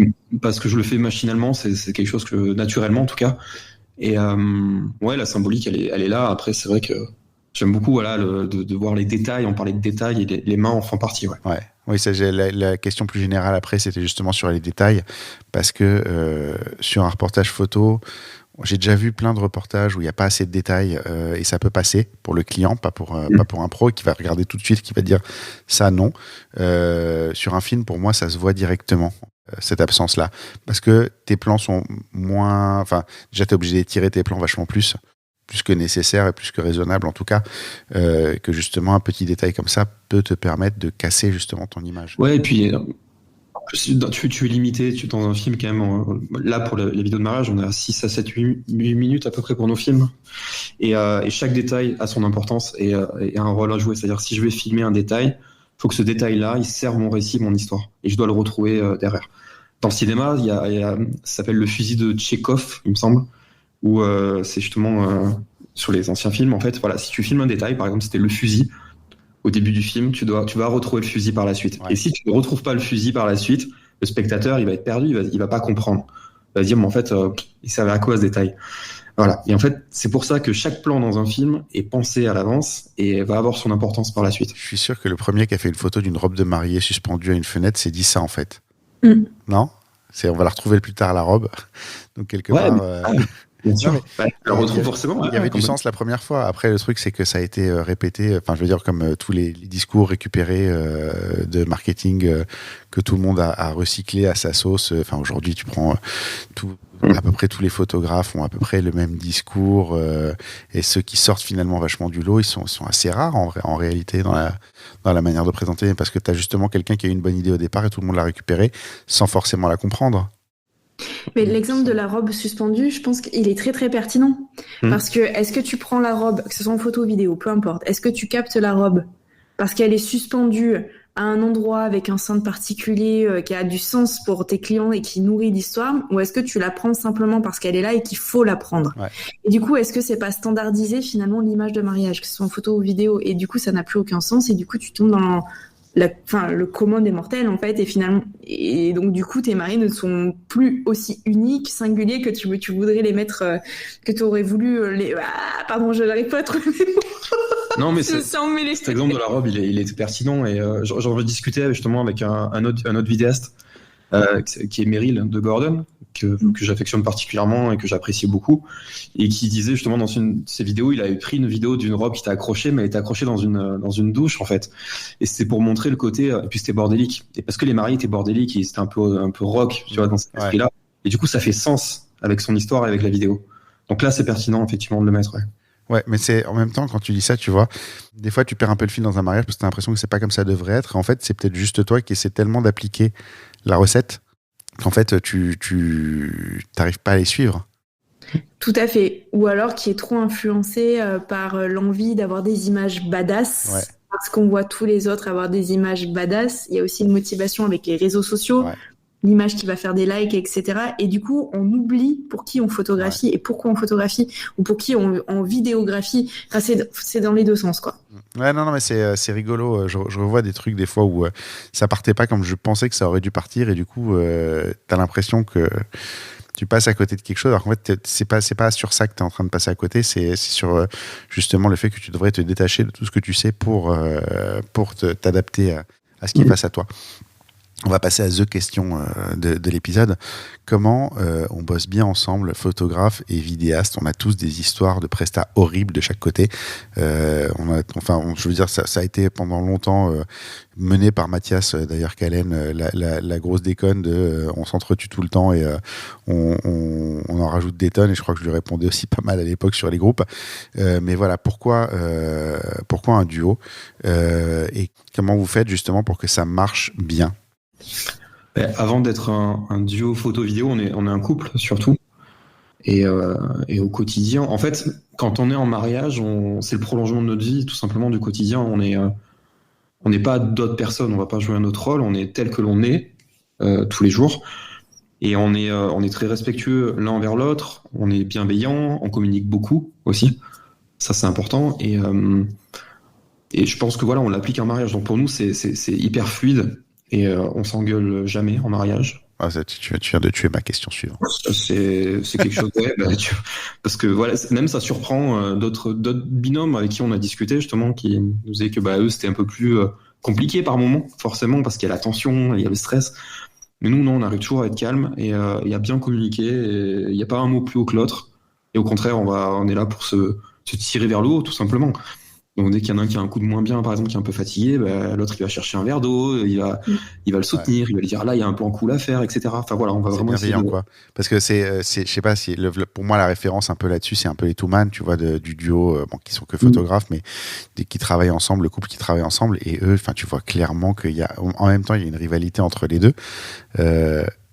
Parce que je le fais machinalement, c'est quelque chose que, naturellement en tout cas. Et ouais, la symbolique, elle est là. Après, c'est vrai que j'aime beaucoup voilà, de voir les détails, on parlait de détails et les mains en font partie. Ouais. Ouais. Oui, ça, la question plus générale après, c'était justement sur les détails. Parce que sur un reportage photo, j'ai déjà vu plein de reportages où il n'y a pas assez de détails et ça peut passer pour le client, pas pour un pro qui va regarder tout de suite, qui va dire ça non. Sur un film, pour moi, ça se voit directement, cette absence-là. Parce que tes plans sont moins... Enfin, déjà, tu es obligé d'étirer tes plans vachement plus que nécessaire et plus que raisonnable en tout cas, que justement un petit détail comme ça peut te permettre de casser justement ton image. Ouais, et puis... Tu es limité, dans un film quand même. Là, pour les vidéos de mariage, on est à 6 à 7, 8 minutes à peu près pour nos films. Et chaque détail a son importance et a un rôle à jouer. C'est-à-dire, si je vais filmer un détail, il faut que ce détail-là, il serve mon récit, mon histoire. Et je dois le retrouver derrière. Dans le cinéma, ça s'appelle le fusil de Tchekhov, il me semble, où c'est justement sur les anciens films, en fait. Voilà, si tu filmes un détail, par exemple, c'était le fusil. Au début du film, tu vas retrouver le fusil par la suite. Ouais. Et si tu ne retrouves pas le fusil par la suite, le spectateur, il va être perdu, il va pas comprendre. Il va dire, mais en fait, il servait à quoi ce détail? Voilà. Et en fait, c'est pour ça que chaque plan dans un film est pensé à l'avance et va avoir son importance par la suite. Je suis sûr que le premier qui a fait une photo d'une robe de mariée suspendue à une fenêtre s'est dit ça, en fait. Non? On va la retrouver plus tard, la robe. Donc, quelque part... Bien sûr. On le retrouve forcément. Il y avait du sens la première fois. Après, le truc, c'est que ça a été répété. Enfin, je veux dire, comme tous les discours récupérés de marketing que tout le monde a recyclé à sa sauce. Enfin, aujourd'hui, tu prends à peu près tous les photographes ont à peu près le même discours. Et ceux qui sortent finalement vachement du lot, ils sont assez rares en réalité dans la manière de présenter. Parce que tu as justement quelqu'un qui a eu une bonne idée au départ et tout le monde l'a récupérée sans forcément la comprendre. Mais l'exemple de la robe suspendue, je pense qu'il est très très pertinent. Parce que est-ce que tu prends la robe, que ce soit en photo ou vidéo, peu importe, est-ce que tu captes la robe parce qu'elle est suspendue à un endroit avec un centre particulier qui a du sens pour tes clients et qui nourrit l'histoire, ou est-ce que tu la prends simplement parce qu'elle est là et qu'il faut la prendre? Et du coup, est-ce que c'est pas standardiser finalement l'image de mariage, que ce soit en photo ou vidéo, et du coup ça n'a plus aucun sens et du coup tu tombes dans le commun des mortels en fait, et donc du coup tes maris ne sont plus aussi uniques, singuliers que tu voudrais les mettre, que tu aurais voulu les... pardon, je n'arrive pas à trouver mes mots. Non mais cet exemple de la robe il est pertinent et j'en discutais justement avec un autre vidéaste qui est Meryl de Gordon, que j'affectionne particulièrement et que j'apprécie beaucoup, et qui disait justement dans une de ses vidéos, il avait pris une vidéo d'une robe qui était accrochée, mais elle était accrochée dans une douche en fait, et c'était pour montrer le côté, et puis c'était bordélique, et parce que les maris étaient bordéliques, et c'était un peu rock, tu vois, dans cet esprit-là, et du coup ça fait sens avec son histoire et avec la vidéo. Donc là c'est pertinent effectivement de le mettre. Ouais, mais c'est en même temps, quand tu dis ça, tu vois, des fois tu perds un peu le fil dans un mariage parce que tu as l'impression que c'est pas comme ça devrait être. En fait, c'est peut-être juste toi qui essaie tellement d'appliquer la recette qu'en fait, tu t'arrives pas à les suivre. Tout à fait. Ou alors qui est trop influencé par l'envie d'avoir des images badass. Ouais. Parce qu'on voit tous les autres avoir des images badass. Il y a aussi une motivation avec les réseaux sociaux. Ouais. L'image qui va faire des likes, etc. Et du coup, on oublie pour qui on photographie et pourquoi on photographie, ou pour qui on vidéographie. Enfin, c'est dans les deux sens, quoi. Ouais, non, mais c'est rigolo. Je revois des trucs des fois où ça partait pas comme je pensais que ça aurait dû partir, et du coup, t'as l'impression que tu passes à côté de quelque chose. Alors qu'en fait, c'est pas sur ça que t'es en train de passer à côté, c'est sur justement le fait que tu devrais te détacher de tout ce que tu sais pour t'adapter à ce qui est face à toi. On va passer à the question de l'épisode. Comment on bosse bien ensemble, photographe et vidéaste? On a tous des histoires de prestats horribles de chaque côté. Je veux dire, ça a été pendant longtemps mené par Mathias, d'ailleurs Calen, la grosse déconne de on s'entretue tout le temps et on en rajoute des tonnes. Et je crois que je lui répondais aussi pas mal à l'époque sur les groupes. Mais voilà, pourquoi un duo et comment vous faites justement pour que ça marche bien? Avant d'être un duo photo-vidéo, on est un couple surtout. Et au quotidien, en fait, quand on est en mariage, c'est le prolongement de notre vie, tout simplement du quotidien. On n'est pas d'autres personnes, on va pas jouer un autre rôle, on est tel que l'on est tous les jours. Et on est très respectueux l'un envers l'autre, on est bienveillant, on communique beaucoup aussi. Ça, c'est important. Et je pense que voilà, on l'applique en mariage. Donc pour nous, c'est hyper fluide et on s'engueule jamais en mariage. Ah, tu viens de tuer ma question suivante. C'est quelque chose, ouais, parce que voilà, même ça surprend d'autres binômes avec qui on a discuté justement, qui nous disaient que eux c'était un peu plus compliqué par moment, forcément, parce qu'il y a la tension, il y a le stress. Mais nous, non, on arrive toujours à être calme et à bien communiquer. Et il n'y a pas un mot plus haut que l'autre. Et au contraire, on est là pour se tirer vers le haut, tout simplement. Donc dès qu'il y en a un qui a un coup de moins bien, par exemple, qui est un peu fatigué, l'autre il va chercher un verre d'eau, il va le soutenir, il va lui dire là il y a un plan cool à faire, etc. Enfin voilà, on va vraiment essayer quoi. Parce que c'est je sais pas si pour moi la référence un peu là-dessus, c'est un peu les Two Man, tu vois, du duo, qui sont que photographes, mais qui travaillent ensemble, le couple qui travaille ensemble, et eux, enfin tu vois clairement qu'il y a en même temps il y a une rivalité entre les deux.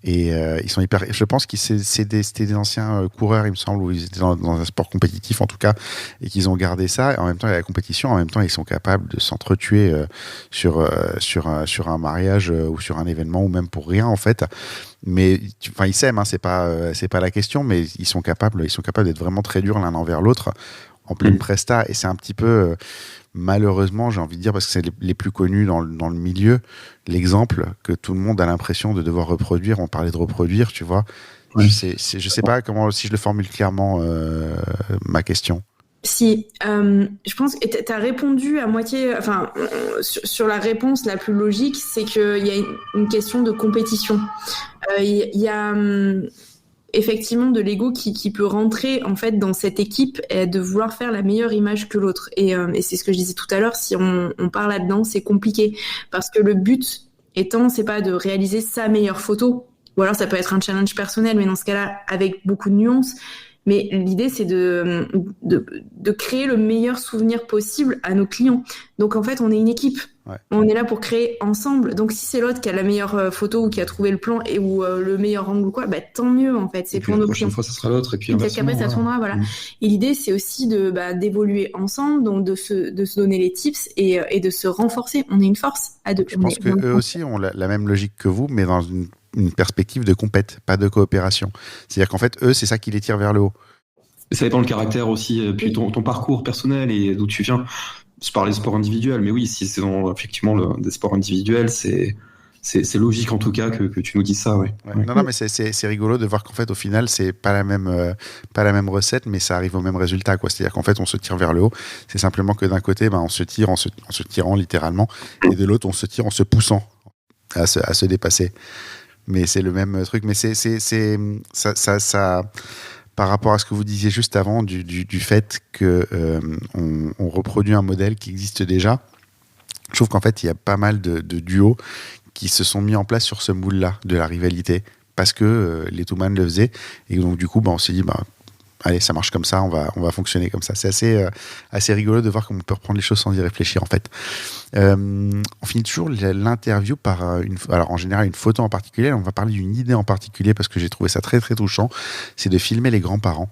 Et ils sont hyper. Je pense que c'était des anciens coureurs, il me semble, où ils étaient dans un sport compétitif en tout cas, et qu'ils ont gardé ça. Et en même temps, il y a la compétition. En même temps, ils sont capables de s'entretuer sur un mariage ou sur un événement ou même pour rien en fait. Mais ils s'aiment, hein, c'est pas la question, mais ils sont capables d'être vraiment très durs l'un envers l'autre en pleine presta. Et c'est un petit peu malheureusement, j'ai envie de dire, parce que c'est les plus connus dans le milieu, l'exemple que tout le monde a l'impression de devoir reproduire. On parlait de reproduire, tu vois. Ouais. Je sais pas comment, si je le formule clairement, ma question. Si, je pense que tu as répondu à moitié, enfin, sur la réponse la plus logique, c'est qu'il y a une question de compétition. Il y a effectivement de l'ego qui peut rentrer en fait dans cette équipe et de vouloir faire la meilleure image que l'autre. Et c'est ce que je disais tout à l'heure, si on part là-dedans, c'est compliqué. Parce que le but étant, c'est pas de réaliser sa meilleure photo, ou alors ça peut être un challenge personnel, mais dans ce cas-là, avec beaucoup de nuances. Mais l'idée, c'est de créer le meilleur souvenir possible à nos clients. Donc, en fait, on est une équipe. Ouais. On est là pour créer ensemble. Donc, si c'est l'autre qui a la meilleure photo ou qui a trouvé le plan ou le meilleur angle ou quoi, tant mieux, en fait. C'est pour nos clients. La prochaine fois, ça sera l'autre. Et puis, peut-être qu'après, ça tournera, voilà. Et l'idée, c'est aussi d'évoluer ensemble, donc de se donner les tips et de se renforcer. On est une force à deux. Je pense qu'eux aussi ont la même logique que vous, mais dans une perspective de compète, pas de coopération. C'est-à-dire qu'en fait, eux, c'est ça qui les tire vers le haut. Ça dépend le caractère aussi, puis ton parcours personnel et d'où tu viens. Je parlais de sport individuel, mais oui, si c'est effectivement des sports individuels, c'est logique en tout cas que tu nous dises ça, ouais. Non, mais c'est rigolo de voir qu'en fait, au final, c'est pas la même recette, mais ça arrive au même résultat, quoi. C'est-à-dire qu'en fait, on se tire vers le haut. C'est simplement que d'un côté, on se tire en se tirant littéralement, et de l'autre, on se tire en se poussant à se dépasser. Mais c'est le même truc. Mais ça par rapport à ce que vous disiez juste avant du fait que on reproduit un modèle qui existe déjà. Je trouve qu'en fait, il y a pas mal de duos qui se sont mis en place sur ce moule-là de la rivalité parce que les Two Man le faisaient. Et donc, du coup, on s'est dit, allez, ça marche comme ça, on va fonctionner comme ça. C'est assez rigolo de voir comment on peut reprendre les choses sans y réfléchir, en fait. On finit toujours l'interview par alors en général une photo en particulier. On va parler d'une idée en particulier parce que j'ai trouvé ça très très touchant. C'est de filmer les grands-parents.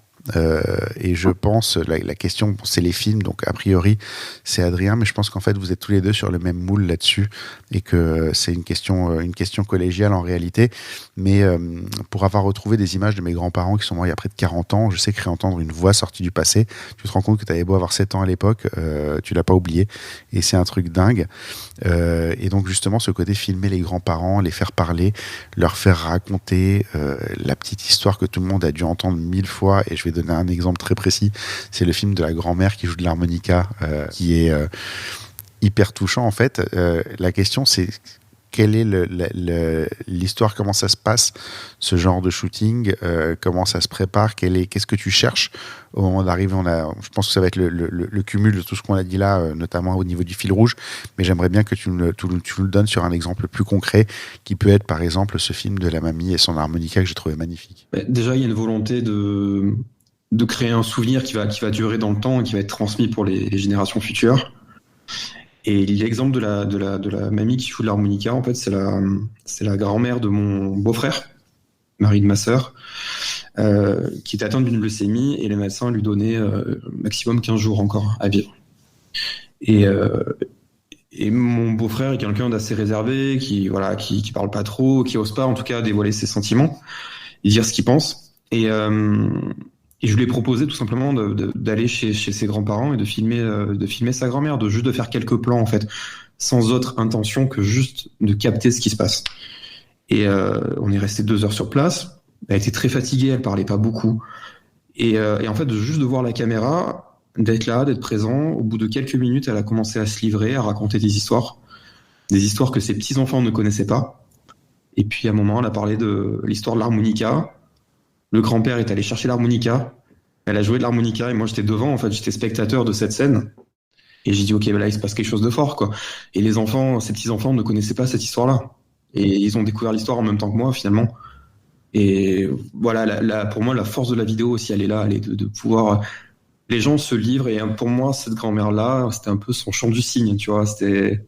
Et je pense, la question, c'est les films, donc a priori c'est Adrien, mais je pense qu'en fait vous êtes tous les deux sur le même moule là-dessus et que c'est une question collégiale en réalité. Mais pour avoir retrouvé des images de mes grands-parents qui sont morts il y a près de 40 ans, je sais que réentendre une voix sortie du passé, tu te rends compte que tu avais beau avoir 7 ans à l'époque, tu l'as pas oublié et c'est un truc dingue. Et donc justement ce côté filmer les grands-parents, les faire parler, leur faire raconter la petite histoire que tout le monde a dû entendre 1000 fois, et je vais donner un exemple très précis, c'est le film de la grand-mère qui joue de l'harmonica, qui est hyper touchant en fait. La question c'est quelle est l'histoire, comment ça se passe, ce genre de shooting, comment ça se prépare, qu'est-ce que tu cherches au moment d'arriver. Je pense que ça va être le cumul de tout ce qu'on a dit là, notamment au niveau du fil rouge, mais j'aimerais bien que tu nous le donnes sur un exemple plus concret, qui peut être par exemple ce film de la mamie et son harmonica que j'ai trouvé magnifique. Déjà, il y a une volonté de créer un souvenir qui va durer dans le temps et qui va être transmis pour les générations futures. Et l'exemple de la mamie qui joue de l'harmonica, en fait, c'est la grand-mère de mon beau-frère, mari de ma sœur, qui était atteinte d'une leucémie, et les médecins lui donnaient maximum 15 jours encore à vivre. Et mon beau-frère est quelqu'un d'assez réservé, qui parle pas trop, qui ose pas en tout cas dévoiler ses sentiments et dire ce qu'il pense. Et Et je lui ai proposé tout simplement d'aller chez ses grands-parents et de filmer sa grand-mère, juste de faire quelques plans en fait, sans autre intention que juste de capter ce qui se passe. Et on est resté 2 heures sur place. Elle était très fatiguée, elle parlait pas beaucoup. Et en fait, juste de voir la caméra, d'être là, d'être présent, au bout de quelques minutes, elle a commencé à se livrer, à raconter des histoires que ses petits-enfants ne connaissaient pas. Et puis à un moment, elle a parlé de l'histoire de l'harmonica. Le grand-père est allé chercher l'harmonica. Elle a joué de l'harmonica et moi j'étais devant, en fait, j'étais spectateur de cette scène. Et j'ai dit, ok, là il se passe quelque chose de fort, quoi. Et les enfants, ces petits-enfants ne connaissaient pas cette histoire-là. Et ils ont découvert l'histoire en même temps que moi, finalement. Et voilà, pour moi, la force de la vidéo aussi, elle est là, elle est de pouvoir... Les gens se livrent, et pour moi, cette grand-mère-là, c'était un peu son chant du cygne, tu vois, c'était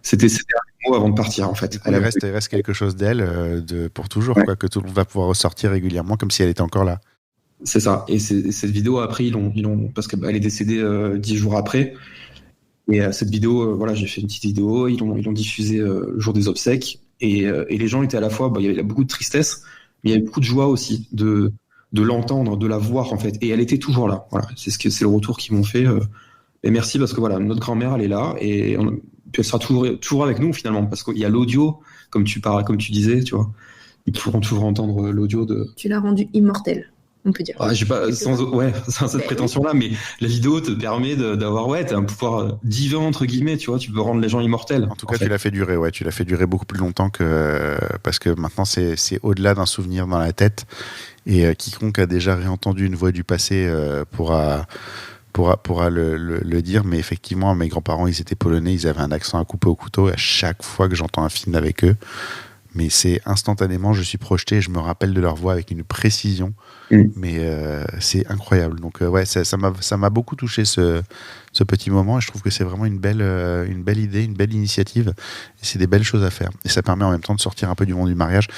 ses derniers mots avant de partir, en fait. Il reste quelque chose d'elle pour toujours, quoi, que tout le monde va pouvoir ressortir régulièrement, comme si elle était encore là. C'est ça. Et cette vidéo, après, ils l'ont parce qu'elle est décédée 10 jours après. Et cette vidéo, voilà, j'ai fait une petite vidéo, ils l'ont diffusée le jour des obsèques. Et les gens étaient à la fois, il y avait beaucoup de tristesse, mais il y avait beaucoup de joie aussi de l'entendre, de la voir, en fait. Et elle était toujours là. Voilà, c'est le retour qu'ils m'ont fait. Et merci, parce que voilà, notre grand-mère, elle est là, et puis elle sera toujours avec nous, finalement, parce qu'il y a l'audio, comme tu disais, tu vois. Ils pourront toujours entendre l'audio de... Tu l'as rendu immortel, on peut dire. Ah, j'ai pas, sans cette prétention-là, mais la vidéo te permet d'avoir, t'as un pouvoir divin, entre guillemets, tu vois, tu peux rendre les gens immortels. En tout cas, tu l'as fait durer, tu l'as fait durer beaucoup plus longtemps parce que maintenant, c'est au-delà d'un souvenir dans la tête, et quiconque a déjà réentendu une voix du passé pourra le dire, mais effectivement, mes grands-parents, ils étaient polonais, ils avaient un accent à couper au couteau, et à chaque fois que j'entends un film avec eux, mais c'est instantanément, je suis projeté, je me rappelle de leur voix avec une précision, mais c'est incroyable. Donc ça m'a beaucoup touché ce petit moment, et je trouve que c'est vraiment une belle idée, une belle initiative, et c'est des belles choses à faire. Et ça permet en même temps de sortir un peu du monde du mariage,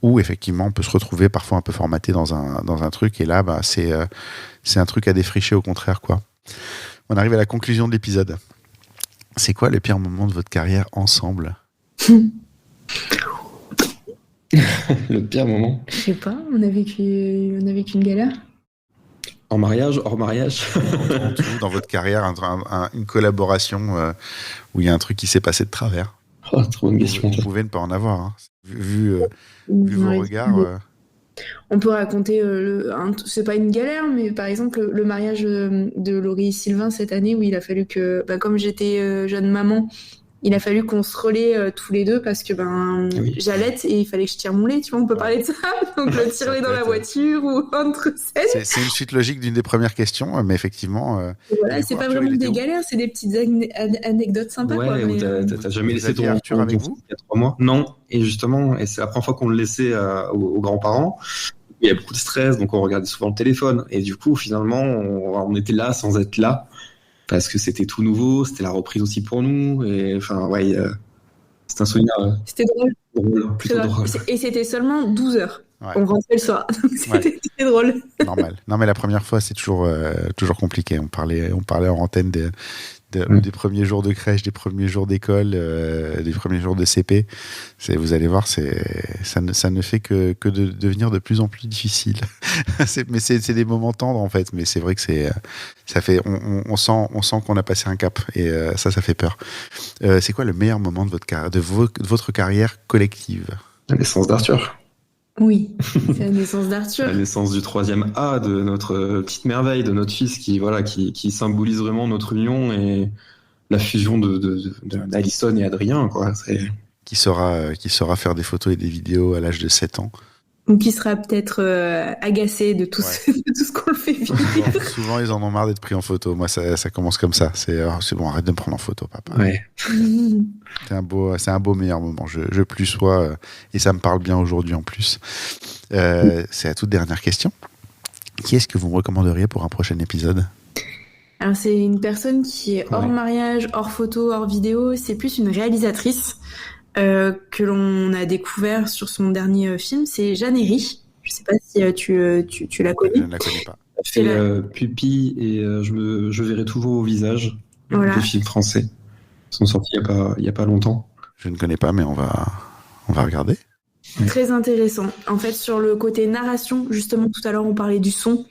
où effectivement on peut se retrouver parfois un peu formaté dans un truc, et là c'est un truc à défricher, au contraire, quoi. On arrive à la conclusion de l'épisode. C'est quoi le pire moment de votre carrière ensemble? Le pire moment? Je sais pas, on a vécu une galère. En mariage, hors mariage? En tout, dans votre carrière, une collaboration où il y a un truc qui s'est passé de travers. Oh, trop une question. Vous pouvez ne pas en avoir, hein. Vu vos regards. On peut raconter, c'est pas une galère, mais par exemple le mariage de Laurie et Sylvain cette année, où il a fallu que, comme j'étais jeune maman, il a fallu qu'on se relaie tous les deux, parce que j'allaite et il fallait que je tire mon lait, tu vois, on peut parler de ça, donc le tirer dans la voiture ou entre scènes. C'est une suite logique d'une des premières questions, mais effectivement... voilà, c'est pas vraiment des galères, c'est des petites anecdotes sympas. Ouais, quoi, t'as jamais laissé ton Arthur avec vous? Il y a 3 mois? Non, et justement, et c'est la première fois qu'on le laissait aux grands-parents. Il y a beaucoup de stress, donc on regardait souvent le téléphone, et du coup, finalement, on était là sans être là, parce que c'était tout nouveau, c'était la reprise aussi pour nous, et enfin, c'est un souvenir. C'était drôle. Plutôt drôle. Et c'était seulement 12 heures. Ouais. On rentrait le soir, donc c'était drôle. Normal. Non, mais la première fois, c'est toujours compliqué. On parlait en antenne des premiers jours de crèche, des premiers jours d'école, des premiers jours de CP. Vous allez voir, ça ne fait que de devenir de plus en plus difficile. Mais c'est des moments tendres, en fait. Mais c'est vrai que on sent qu'on a passé un cap, et ça fait peur. C'est quoi le meilleur moment de votre carrière collective? La naissance d'Arthur. Oui, c'est la naissance d'Arthur. La naissance du 3e A, de notre petite merveille, de notre fils qui symbolise vraiment notre union, et la fusion d'Alison et Adrien, quoi. Qui saura faire des photos et des vidéos à l'âge de 7 ans. Ou qui sera peut-être agacé de tout ce qu'on le fait vivre. Souvent, ils en ont marre d'être pris en photo. Moi, ça commence comme ça. C'est bon, arrête de me prendre en photo, papa. Ouais. C'est un beau meilleur moment. Je plus sois, et ça me parle bien aujourd'hui en plus. C'est la toute dernière question. Qui est-ce que vous me recommanderiez pour un prochain épisode? Alors, c'est une personne qui est hors mariage, hors photo, hors vidéo. C'est plus une réalisatrice que l'on a découvert sur son dernier film. C'est Jeanne Herry. Je ne sais pas si tu la connais. Je ne la connais pas. C'est Pupille et je verrai toujours au visage. Voilà. Des films français. Ils sont sortis il y a pas longtemps. Je ne connais pas, mais on va regarder. Très intéressant. En fait, sur le côté narration, justement, tout à l'heure, on parlait du son.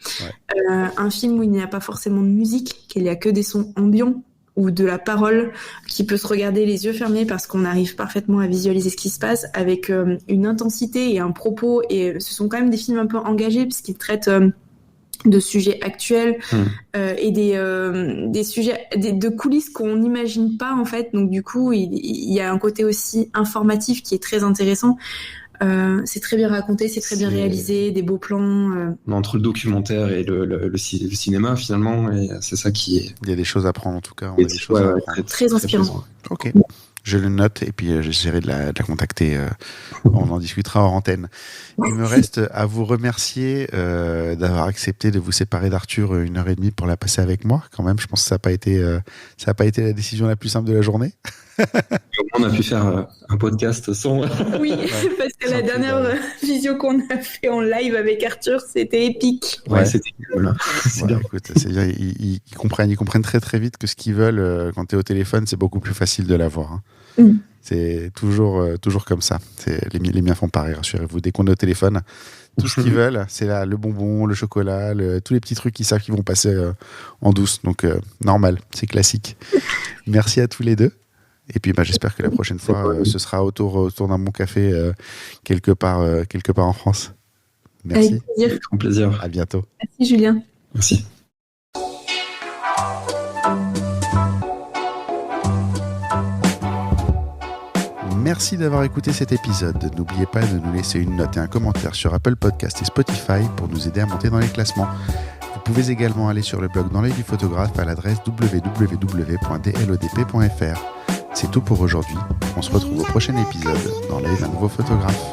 Un film où il n'y a pas forcément de musique, qu'il n'y a que des sons ambiants ou de la parole qui peut se regarder les yeux fermés parce qu'on arrive parfaitement à visualiser ce qui se passe avec une intensité et un propos. Et ce sont quand même des films un peu engagés puisqu'ils traitent de sujets actuels et des sujets de coulisses qu'on n'imagine pas en fait. Donc du coup, il y a un côté aussi informatif qui est très intéressant. C'est très bien raconté, c'est très bien réalisé, des beaux plans. Entre le documentaire et le cinéma, finalement, et c'est ça qui est... Il y a des choses à prendre, en tout cas. On a des choses à prendre. Très inspirant. Ok. Je le note et puis j'essaierai de la contacter. On en discutera hors antenne. Il me reste à vous remercier d'avoir accepté de vous séparer d'Arthur 1h30 pour la passer avec moi. Quand même, je pense que ça n'a pas été la décision la plus simple de la journée. On a pu faire un podcast sans... Oui, parce que la dernière visio qu'on a fait en live avec Arthur, c'était épique. Ouais, c'était cool. C'est bien. Écoute, c'est bien. Ils comprennent très très vite que ce qu'ils veulent quand tu es au téléphone, c'est beaucoup plus facile de l'avoir. Hein. C'est toujours comme ça. Les miens font pareil, rassurez-vous. Dès qu'on est au téléphone, tout ce qu'ils veulent, c'est là le bonbon, le chocolat, tous les petits trucs qu'ils savent qu'ils vont passer en douce. Donc normal, c'est classique. Merci à tous les deux. Et puis j'espère que la prochaine fois, ce sera autour d'un bon café quelque part en France. Merci. Avec plaisir. À bientôt. Merci Julien. Merci. Merci d'avoir écouté cet épisode. N'oubliez pas de nous laisser une note et un commentaire sur Apple Podcast et Spotify pour nous aider à monter dans les classements. Vous pouvez également aller sur le blog Dans l'œil du photographe à l'adresse www.dlodp.fr. C'est tout pour aujourd'hui. On se retrouve au prochain épisode dans l'œil d'un nouveau photographe.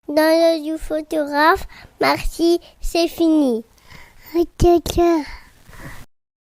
Dans l'œil du photographe, merci, c'est fini.